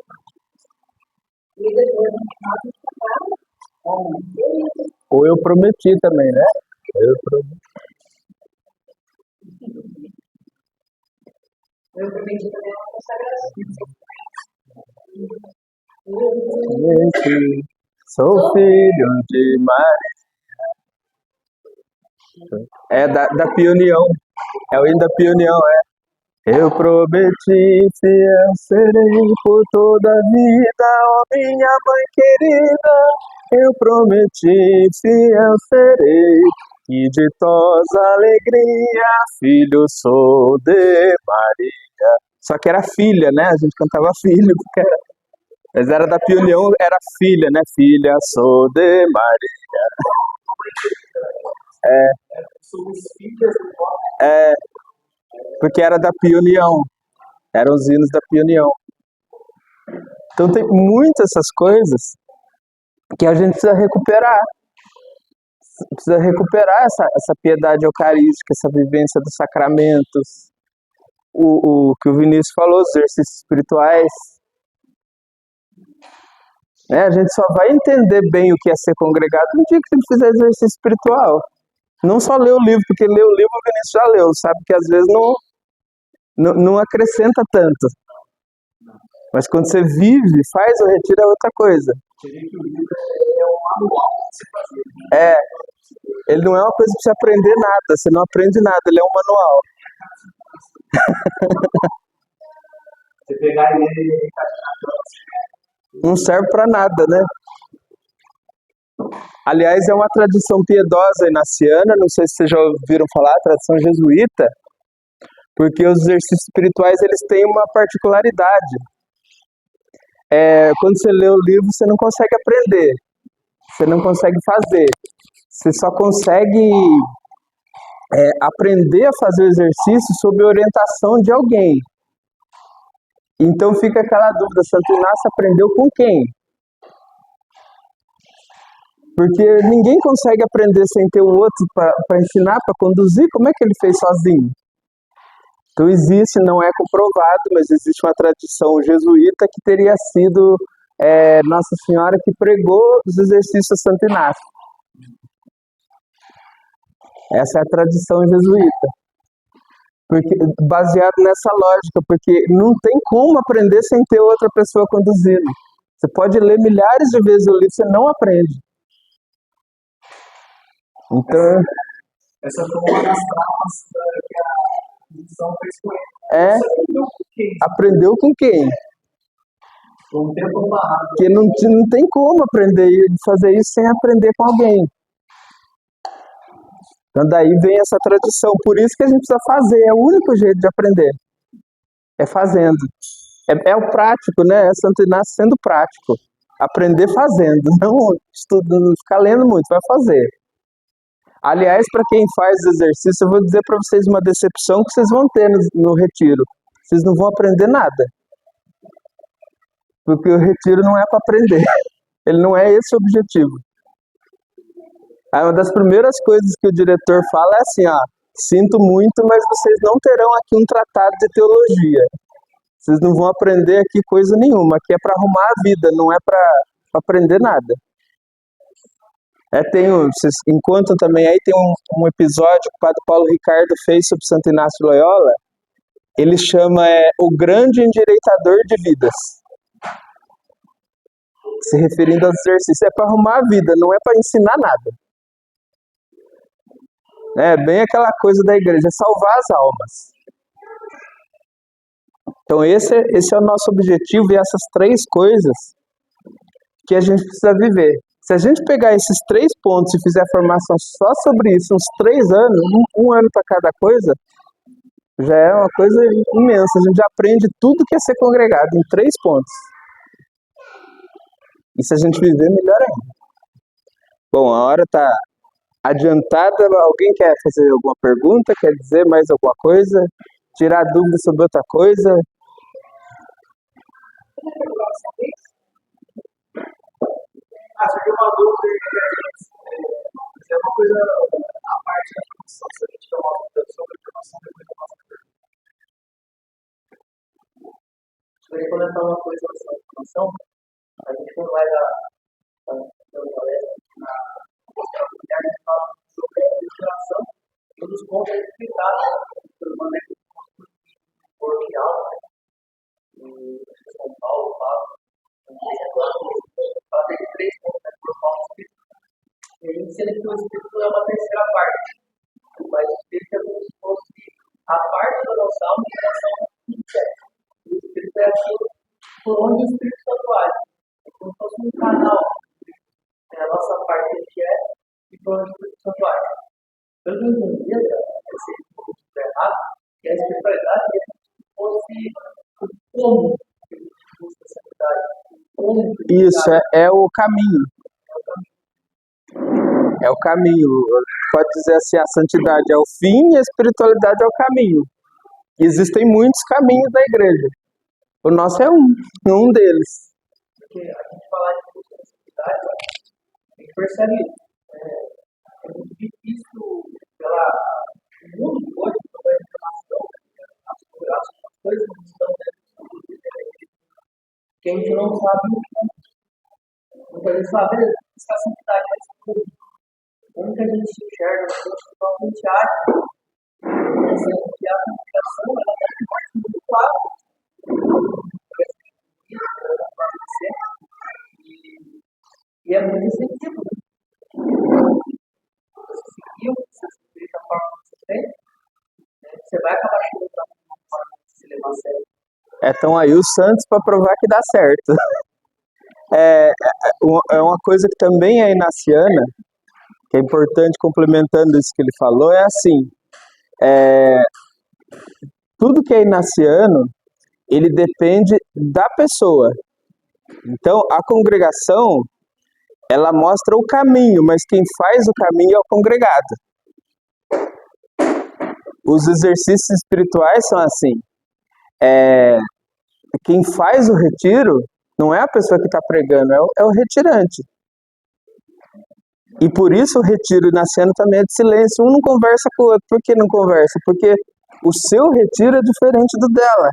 E depois no final a gente trabalha. Ou eu prometi também, né? Eu prometi também uma consagração. Sou filho de Maria. É da Piunião. É o hino da Piunião, Eu prometi, fiel serei por toda a vida, ó minha mãe querida. Eu prometi, fiel serei, e ditosa alegria, filho sou de Maria. Só que era filha, né? A gente cantava filho, porque mas era da Piunião, era filha, né? Filha sou de Maria. Porque era da Piunião. Eram os hinos da Piunião. Então tem muitas essas coisas que a gente precisa recuperar. Precisa recuperar essa piedade eucarística, essa vivência dos sacramentos. O que o Vinícius falou, os exercícios espirituais. A gente só vai entender bem o que é ser congregado no dia que a gente fizer exercício espiritual. Não só ler o livro, porque ler o livro o Vinícius já leu, sabe que às vezes não acrescenta tanto. Mas quando você vive, faz o retiro é outra coisa. Seria que o livro é um manual para você fazer. É, ele não é uma coisa para você aprender nada, você não aprende nada, ele é um manual. Você pegar ele e encaixar Não serve para nada, né? Aliás, é uma tradição piedosa inaciana, não sei se vocês já ouviram falar, a tradição jesuíta, porque os exercícios espirituais eles têm uma particularidade. Quando você lê o livro, você não consegue aprender, você não consegue fazer, você só consegue aprender a fazer o exercício sob orientação de alguém. Então fica aquela dúvida, Santo Inácio aprendeu com quem? Porque ninguém consegue aprender sem ter um outro para ensinar, para conduzir, como é que ele fez sozinho? Então existe, não é comprovado, mas existe uma tradição jesuíta que teria sido Nossa Senhora que pregou os exercícios de Santo Inácio. Essa é a tradição jesuíta. Porque, baseado nessa lógica, porque não tem como aprender sem ter outra pessoa conduzindo. Você pode ler milhares de vezes o livro, você não aprende. Então, essa foi uma das travas que a Inquisição fez com ele. Aprendeu com quem? Com o tempo barrado. Porque não tem como aprender fazer isso sem aprender com alguém. Então daí vem essa tradição, por isso que a gente precisa fazer, é o único jeito de aprender, é fazendo. É o prático, né? É Santo Inácio sendo prático, aprender fazendo, não estudando, não ficar lendo muito, vai fazer. Aliás, para quem faz exercício, eu vou dizer para vocês uma decepção que vocês vão ter no retiro, vocês não vão aprender nada, porque o retiro não é para aprender, ele não é esse o objetivo. Uma das primeiras coisas que o diretor fala é assim, sinto muito, mas vocês não terão aqui um tratado de teologia. Vocês não vão aprender aqui coisa nenhuma, aqui é para arrumar a vida, não é para aprender nada. Vocês encontram também aí, tem um episódio que o Padre Paulo Ricardo fez sobre Santo Inácio de Loyola, ele chama o grande endireitador de vidas. Se referindo aos exercícios, é para arrumar a vida, não é para ensinar nada. É bem aquela coisa da igreja, salvar as almas. Então esse é o nosso objetivo e essas três coisas que a gente precisa viver. Se a gente pegar esses 3 pontos e fizer formação só sobre isso, uns 3 anos, um ano para cada coisa, já é uma coisa imensa. A gente já aprende tudo que é ser congregado em 3 pontos. E se a gente viver, melhor ainda. Bom, a hora está adiantada. Alguém quer fazer alguma pergunta? Quer dizer mais alguma coisa? Tirar dúvida sobre outra coisa? Seria uma dúvida é uma coisa a parte da informação, se a gente quer uma dúvida sobre a informação, depois eu faço a pergunta. Eu queria comentar uma coisa sobre a informação. A gente não vai dar palestra na a gente fala sobre a ilustração e um dos pontos é explicados pelo manejo coloquial, e São Paulo fala de 3 pontos, por Paulo Espírito. E a gente sendo que o Espírito é uma terceira parte, mas o Espírito é como se fosse a parte da nossa alma em relação ao Espírito. O Espírito é aquilo por onde o Espírito Santo age. É como se fosse um canal. É a nossa parte que é e por onde o Espírito Santo age. Eu não entendia, esse ponto errado, que a espiritualidade é como se fosse o como que a gente busca essa verdade. Isso, é o caminho. É o caminho. Pode dizer assim, a santidade é o fim e a espiritualidade é o caminho. Existem muitos caminhos da igreja. O nosso é um deles. Porque a gente falar de busca da santidade, a gente percebe é muito difícil pela o mundo de hoje, toda a informação, as coisas não estão dentro do que a gente não sabe o que. Então a gente sabe a santidade é tudo. Como que a gente se enxerga as coisas que a gente acha? A comunicação ela está muito claro. E E é muito incentivo. Você seguiu, você seguiu da forma que você fez, né? Você vai acabar chegando da forma que se levar a sério. Então aí o Santos para provar que dá certo. É uma coisa que também é inaciana, que é importante, complementando isso que ele falou, é assim, tudo que é inaciano, ele depende da pessoa. Então, a congregação, ela mostra o caminho, mas quem faz o caminho é o congregado. Os exercícios espirituais são assim. Quem faz o retiro não é a pessoa que está pregando, é o retirante. E por isso o retiro inaciano também é de silêncio. Um não conversa com o outro. Por que não conversa? Porque o seu retiro é diferente do dela.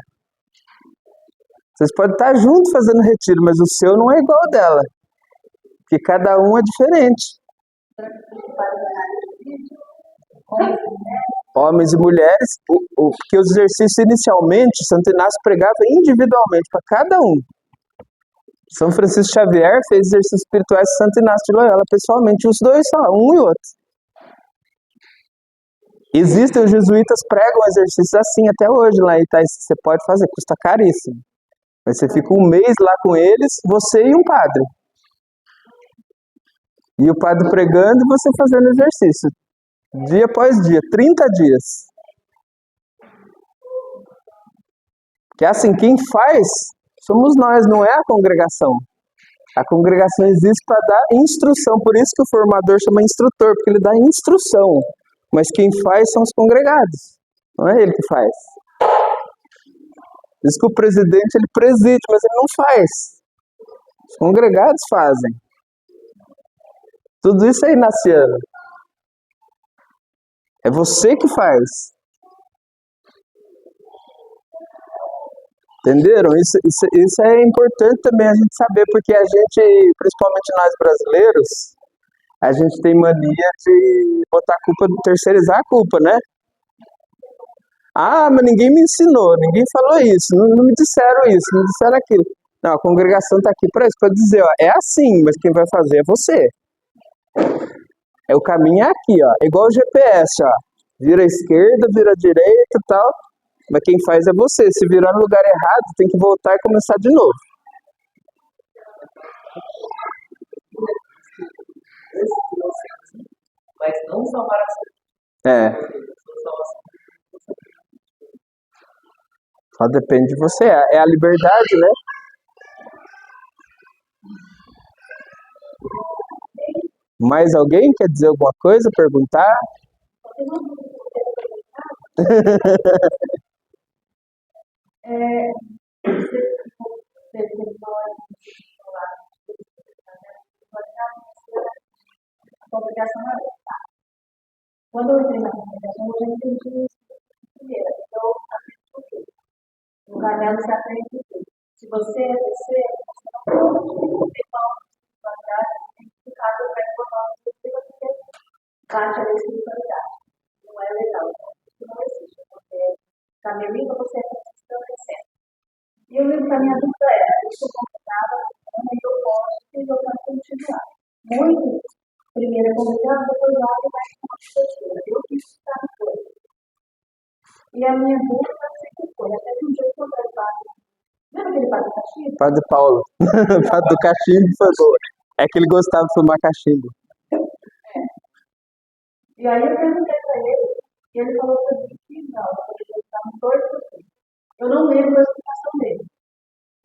Vocês podem estar juntos fazendo retiro, mas o seu não é igual ao dela. Porque cada um é diferente. Homens e mulheres, porque os exercícios inicialmente, Santo Inácio pregava individualmente para cada um. São Francisco Xavier fez exercícios espirituais de Santo Inácio de Loyola pessoalmente, os dois só, um e outro. Existem, os jesuítas pregam exercícios assim até hoje lá em Itaí. Você pode fazer, custa caríssimo. Mas você fica um mês lá com eles, você e um padre. E o padre pregando e você fazendo exercício. Dia após dia, 30 dias. Que é assim, quem faz somos nós, não é a congregação. A congregação existe para dar instrução, por isso que o formador chama instrutor, porque ele dá instrução. Mas quem faz são os congregados, não é ele que faz. Diz que o presidente ele preside, mas ele não faz. Os congregados fazem. Tudo isso é inaciano. É você que faz. Entenderam? Isso é importante também a gente saber, porque a gente, principalmente nós brasileiros, a gente tem mania de botar a culpa, terceirizar a culpa, né? Ah, mas ninguém me ensinou, ninguém falou isso, não me disseram isso, não me disseram aquilo. Não, a congregação está aqui para isso, para dizer, ó, é assim, mas quem vai fazer é você. O caminho é aqui, ó, é igual o GPS, ó. Vira à esquerda, vira à direita e tal. Mas quem faz é você. Se virar no lugar errado, tem que voltar e começar de novo. Mas não salvar a sua. Só depende de você. É a liberdade, né? Mais alguém quer dizer alguma coisa? Perguntar? Quando eu entrei na comunicação, eu já entendi isso primeiro. Então, no canal você aprende tudo. Se você é você não pode ter falta de espiritualidade, no caso, eu quero formar uma pessoa que bate a espiritualidade. Não é legal. Isso não existe. Porque caminho para você estabelecer. E eu lembro que a minha dúvida era, eu sou convidada, e eu posso, e eu quero continuar. Muito, primeiro é convidado, depois lá e vai com uma pessoa. Eu quis estar no corpo. E a minha dúvida sempre foi, até que um dia eu encontrei o padre. Lembra aquele padre do cachimbo? Padre Paulo. Padre do cachimbo foi boa. É que ele gostava de fumar cachimbo. E aí eu perguntei para ele, e ele falou para mim que não, ele estava no corpo. Eu não lembro a explicação dele.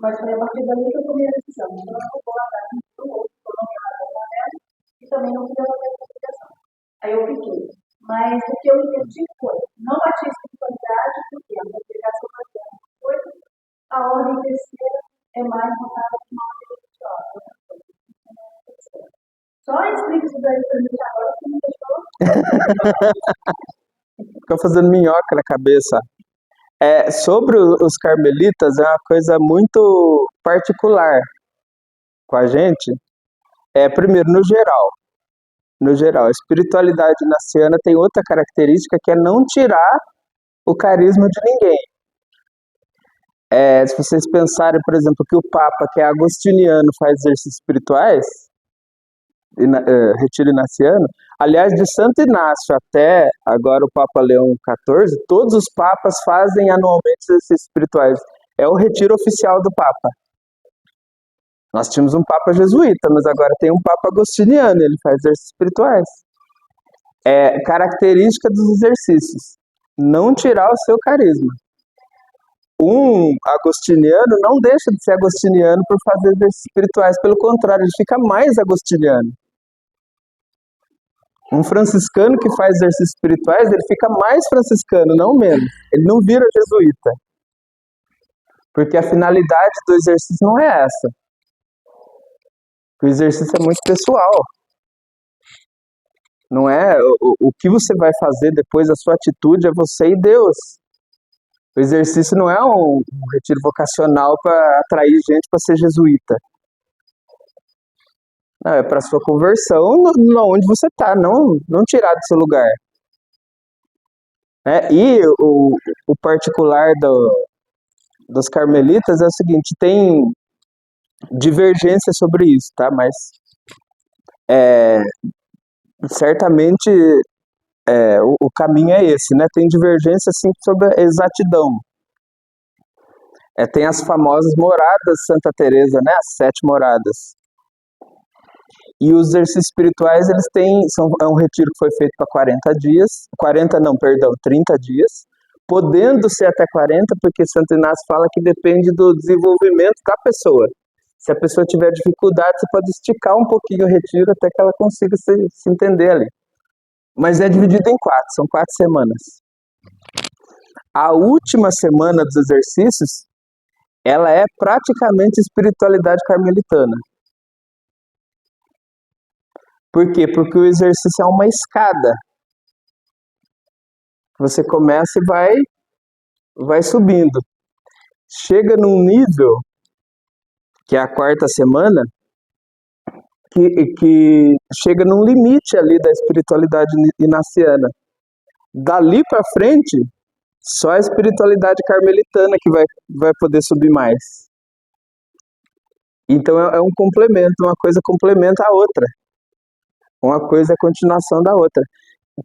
Mas foi a partir daí que eu tomei a decisão. Então eu não vou largar nenhum outro, eu não vou largar nela, e também não queria fazer a explicação. Aí eu fiquei. Mas o que eu entendi foi, não atinge espiritualidade, porque a multiplicação vai ser uma coisa, a ordem terceira é mais voltada para uma ordem religiosa. Só explica isso daí para mim agora, que não deixou. Ficou fazendo minhoca na cabeça. Sobre os carmelitas, é uma coisa muito particular com a gente. Primeiro, no geral, a espiritualidade inaciana tem outra característica que é não tirar o carisma de ninguém. Se vocês pensarem, por exemplo, que o Papa, que é agostiniano, faz exercícios espirituais, retiro inaciano. Aliás, de Santo Inácio até agora o Papa Leão XIV, todos os papas fazem anualmente exercícios espirituais. É o retiro oficial do Papa. Nós tínhamos um Papa jesuíta, mas agora tem um Papa agostiniano, ele faz exercícios espirituais. É característica dos exercícios, não tirar o seu carisma. Um agostiniano não deixa de ser agostiniano por fazer exercícios espirituais, pelo contrário, ele fica mais agostiniano. Um franciscano que faz exercícios espirituais, ele fica mais franciscano, não menos. Ele não vira jesuíta. Porque a finalidade do exercício não é essa. O exercício é muito pessoal. Não é o que você vai fazer depois, a sua atitude é você e Deus. O exercício não é um retiro vocacional para atrair gente para ser jesuíta. Não, é para sua conversão onde você está, não tirar do seu lugar. E o particular dos carmelitas é o seguinte, tem divergência sobre isso, tá? Mas certamente o caminho é esse, né? Tem divergência sim sobre a exatidão. Tem as famosas moradas de Santa Teresa, né? As 7 moradas. E os exercícios espirituais, é um retiro que foi feito para 40 dias, 30 dias, podendo ser até 40, porque Santo Inácio fala que depende do desenvolvimento da pessoa. Se a pessoa tiver dificuldade, você pode esticar um pouquinho o retiro até que ela consiga se entender ali. Mas é dividido em 4, são 4 semanas. A última semana dos exercícios, ela é praticamente espiritualidade carmelitana. Por quê? Porque o exercício é uma escada. Você começa e vai subindo. Chega num nível, que é a 4ª semana, que chega num limite ali da espiritualidade inaciana. Dali para frente, só a espiritualidade carmelitana que vai poder subir mais. Então é um complemento, uma coisa complementa a outra. Uma coisa é a continuação da outra.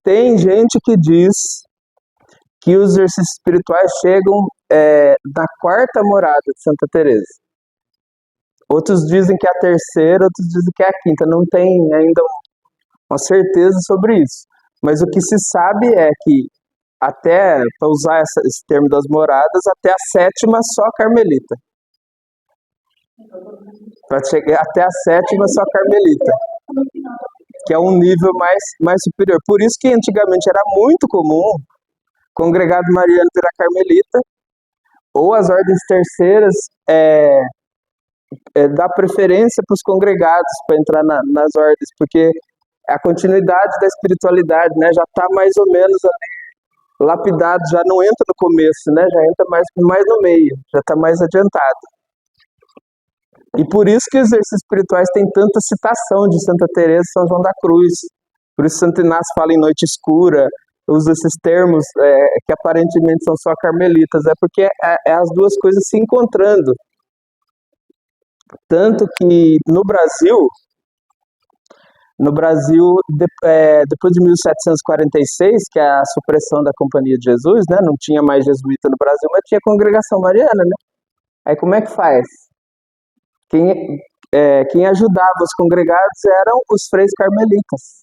Tem gente que diz que os exercícios espirituais chegam na 4ª morada de Santa Teresa. Outros dizem que é a 3ª, outros dizem que é a 5ª. Não tem ainda uma certeza sobre isso. Mas o que se sabe é que até, para usar esse termo das moradas, até a 7ª só carmelita. Para chegar até a 7ª só carmelita. Que é um nível mais superior. Por isso que antigamente era muito comum congregado mariano virar carmelita, ou as ordens terceiras dar preferência para os congregados para entrar nas ordens, porque a continuidade da espiritualidade, né, já está mais ou menos ali, lapidado, já não entra no começo, né, já entra mais no meio, já está mais adiantado. E por isso que os exercícios espirituais têm tanta citação de Santa Teresa e São João da Cruz. Por isso Santo Inácio fala em noite escura, usa esses termos que aparentemente são só carmelitas, porque é as duas coisas se encontrando. Tanto que no Brasil, depois de 1746, que é a supressão da Companhia de Jesus, né, não tinha mais jesuíta no Brasil, mas tinha congregação mariana, né? Aí como é que faz? Quem ajudava os congregados eram os freis carmelitas.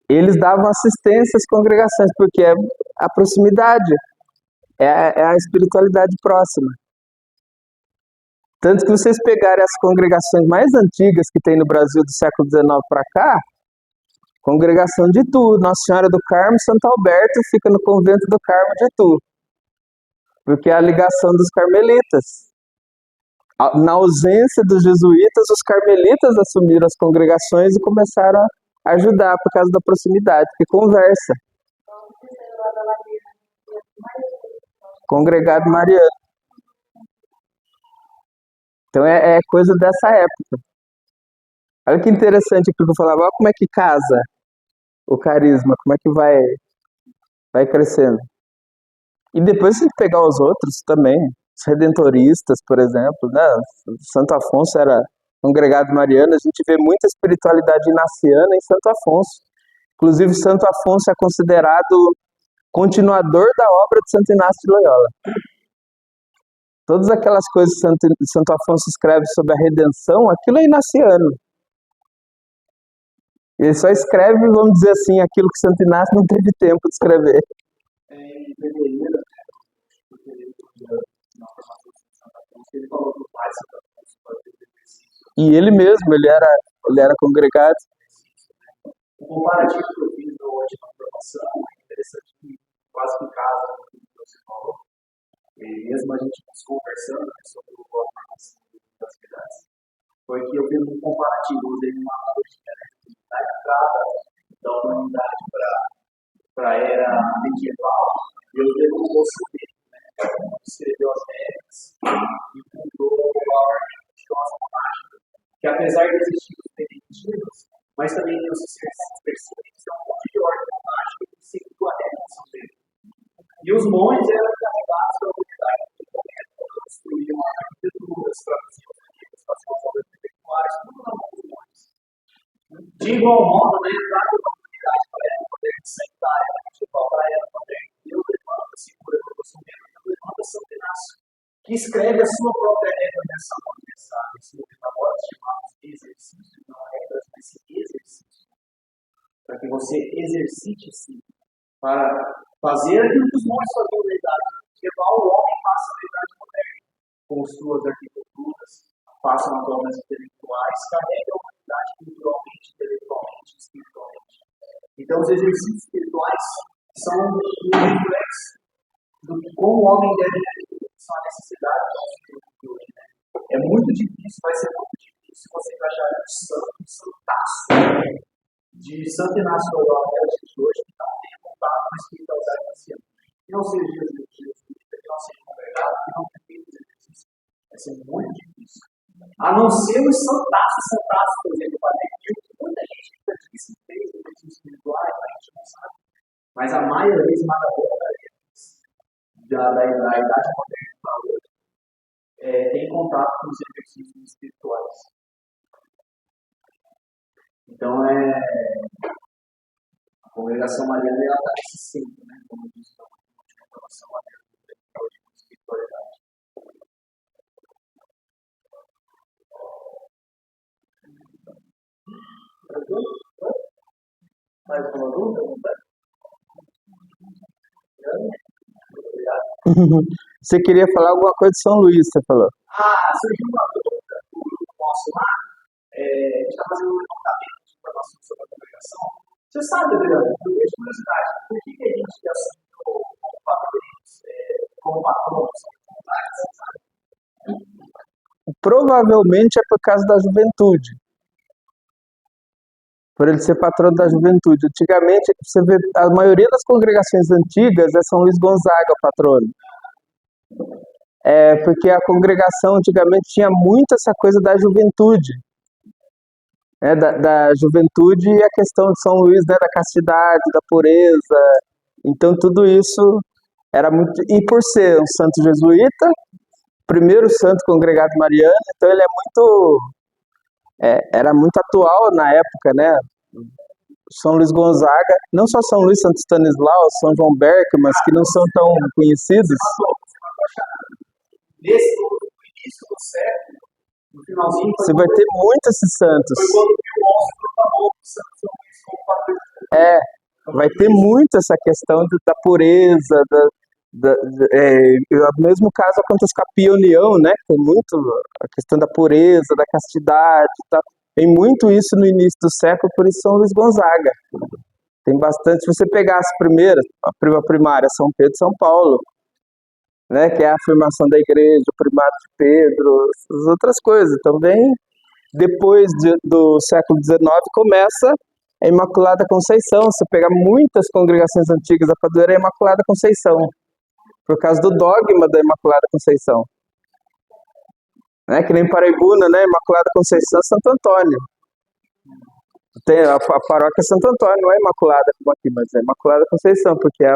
Eles davam assistência às congregações, porque é a proximidade, é a espiritualidade próxima. Tanto que vocês pegarem as congregações mais antigas que tem no Brasil do século XIX para cá, congregação de Itu, Nossa Senhora do Carmo, Santo Alberto, fica no convento do Carmo de Itu, porque é a ligação dos carmelitas. Na ausência dos jesuítas, os carmelitas assumiram as congregações e começaram a ajudar por causa da proximidade, que conversa. Congregado mariano. Então é coisa dessa época. Olha que interessante aquilo que eu falava, olha como é que casa o carisma, como é que vai crescendo. E depois tem que pegar os outros também, os redentoristas, por exemplo, né? Santo Afonso era congregado mariano, a gente vê muita espiritualidade inaciana em Santo Afonso. Inclusive, Santo Afonso é considerado continuador da obra de Santo Inácio de Loyola. Todas aquelas coisas que Santo Afonso escreve sobre a redenção, aquilo é inaciano. Ele só escreve, vamos dizer assim, aquilo que Santo Inácio não teve tempo de escrever. Em fevereiro, na formação de Santo Afonso, ele falou do pai Santo Afonso para ter exercício. E ele mesmo, ele era congregado. O comparativo que eu fiz hoje na formação é interessante, que quase que casa com o que você falou. E mesmo a gente conversando, né, sobre a formação das cidades, foi que eu fiz um comparativo, usei uma analogia, né, da entrada da humanidade para a era medieval, e eu usei um moço dele, né, que escreveu as regras e fundou a ordem religiosa mágica, que apesar de existir os beneditinos, mas também tem os perseguidos, é um monte de ordem mágica que seguiu a regra dele. E os monges eram carregados pela autoridade do momento, construíam arquiteturas, traduziam os livros, faziam as obras intelectuais, tudo na mão dos monges. De igual modo, na entrada da comunidade para a era moderna sanitária, medieval para a era moderna, Deus levanta, segura pelo seu membro, Deus levanta Santo Inácio, que escreve a sua própria regra nessa mensagem, esse metamorfose chamado de exercício, não é regra, mas exercício, para que você exercite-se para fazer aquilo que os monges faziam na idade medieval, o homem passa na idade moderna, construa as arquiteturas, faça as obras intelectuais, carregue a humanidade culturalmente, intelectualmente, espiritualmente. Então, os exercícios espirituais são um reflexo do que como o homem deve viver, são a necessidade do nosso tempo de hoje. Né? É muito difícil, vai ser muito difícil você encaixar um santaço de Santo Inácio de Loyola até os dias de hoje, que não tem contato com a espiritualidade anciana. Que não seja Jesus, que não seja congregado, que não tenha feito exercício. Vai ser muito difícil. A não ser os santaços, por exemplo, para Deus, que muita gente ainda diz que fez exercícios espirituais, a gente não sabe. Mas a maioria esmagadora da idade moderna para hoje tem contato com os exercícios espirituais. Então, a congregação mariana está nesse centro, né? Como diz a congregação mariana, hoje com espiritualidade. Mais uma dúvida? Você queria falar alguma coisa de São Luís, você falou? Surgiu uma dúvida do grupo nosso lá. A gente está fazendo um levantamento de informações sobre a congregação. Você sabe, Adriano, por curiosidade, por que a gente assumiu como patronos? Provavelmente é por causa da juventude. Por ele ser patrono da juventude. Antigamente, você vê, a maioria das congregações antigas é São Luís Gonzaga patrono. Porque a congregação antigamente tinha muito essa coisa da juventude. Da juventude e a questão de São Luís, né, da castidade, da pureza. Então tudo isso era muito... E por ser um santo jesuíta, primeiro santo congregado mariano, então ele era muito atual na época, né? São Luís Gonzaga, não só São Luís, Santo Stanislau, São João Berckmann, que não são tão conhecidos. Nesse início do século, no finalzinho, você vai ter muitos esses santos. Foi quando o Monstro falou que Santo Luís como patrono. Vai ter muito essa questão da pureza, o mesmo caso acontece com a Pionião, né? Tem muito a questão da pureza, da castidade, tá? Tem muito isso no início do século, por isso São Luís Gonzaga. Tem bastante. Se você pegar as primeiras, a primária, São Pedro e São Paulo, né? Que é a afirmação da igreja, o primado de Pedro, as outras coisas. Também, depois do século XIX, começa a Imaculada Conceição. Se você pegar muitas congregações antigas, a padroeira é a Imaculada Conceição, por causa do dogma da Imaculada Conceição. Que nem Paraibuna, né? Imaculada Conceição, Santo Antônio. Tem a paróquia Santo Antônio, não é Imaculada como aqui, mas é Imaculada Conceição, porque é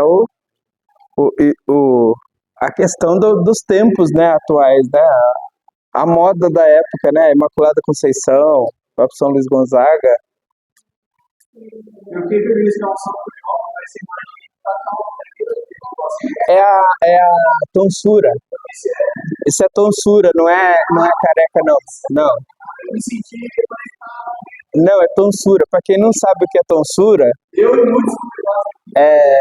a questão dos tempos, né, atuais, né? a moda da época, né? Imaculada Conceição, próprio São Luís Gonzaga. Eu fiquei feliz que é um São Paulo, mas você imagina que tá É a tonsura. Isso é tonsura, não é careca, não. Não, eu me senti não, é tonsura. Para quem não sabe o que é tonsura, eu e muitos convidados. é,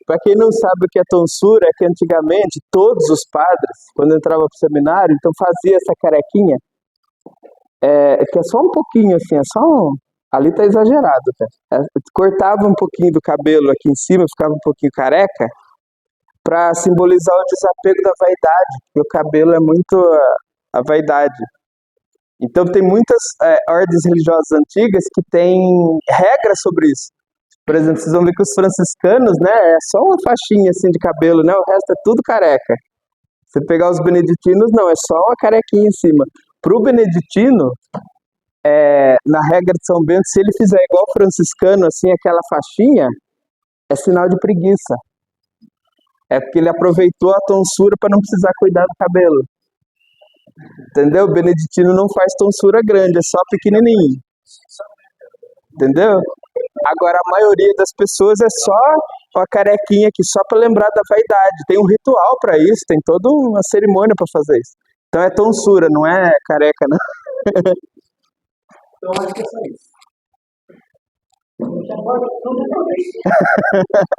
para quem não sabe o que é tonsura, é que antigamente todos os padres, quando entravam para o seminário, então fazia essa carequinha, que é só um pouquinho assim, é só um, ali tá exagerado, tá? Cortava um pouquinho do cabelo aqui em cima, ficava um pouquinho careca, para simbolizar o desapego da vaidade, porque o cabelo é muito a vaidade. Então tem muitas ordens religiosas antigas que têm regras sobre isso. Por exemplo, vocês vão ver que os franciscanos, né, é só uma faixinha assim de cabelo, né? O resto é tudo careca. Você pegar os beneditinos, não, é só uma carequinha em cima. Para o beneditino, na regra de São Bento, se ele fizer igual o franciscano, assim, aquela faixinha, é sinal de preguiça. É porque ele aproveitou a tonsura para não precisar cuidar do cabelo. Entendeu? O beneditino não faz tonsura grande, é só pequenininho. Entendeu? Agora, a maioria das pessoas é só a carequinha aqui, só para lembrar da vaidade. Tem um ritual para isso, tem toda uma cerimônia para fazer isso. Então é tonsura, não é careca, não. Então, acho que é só isso.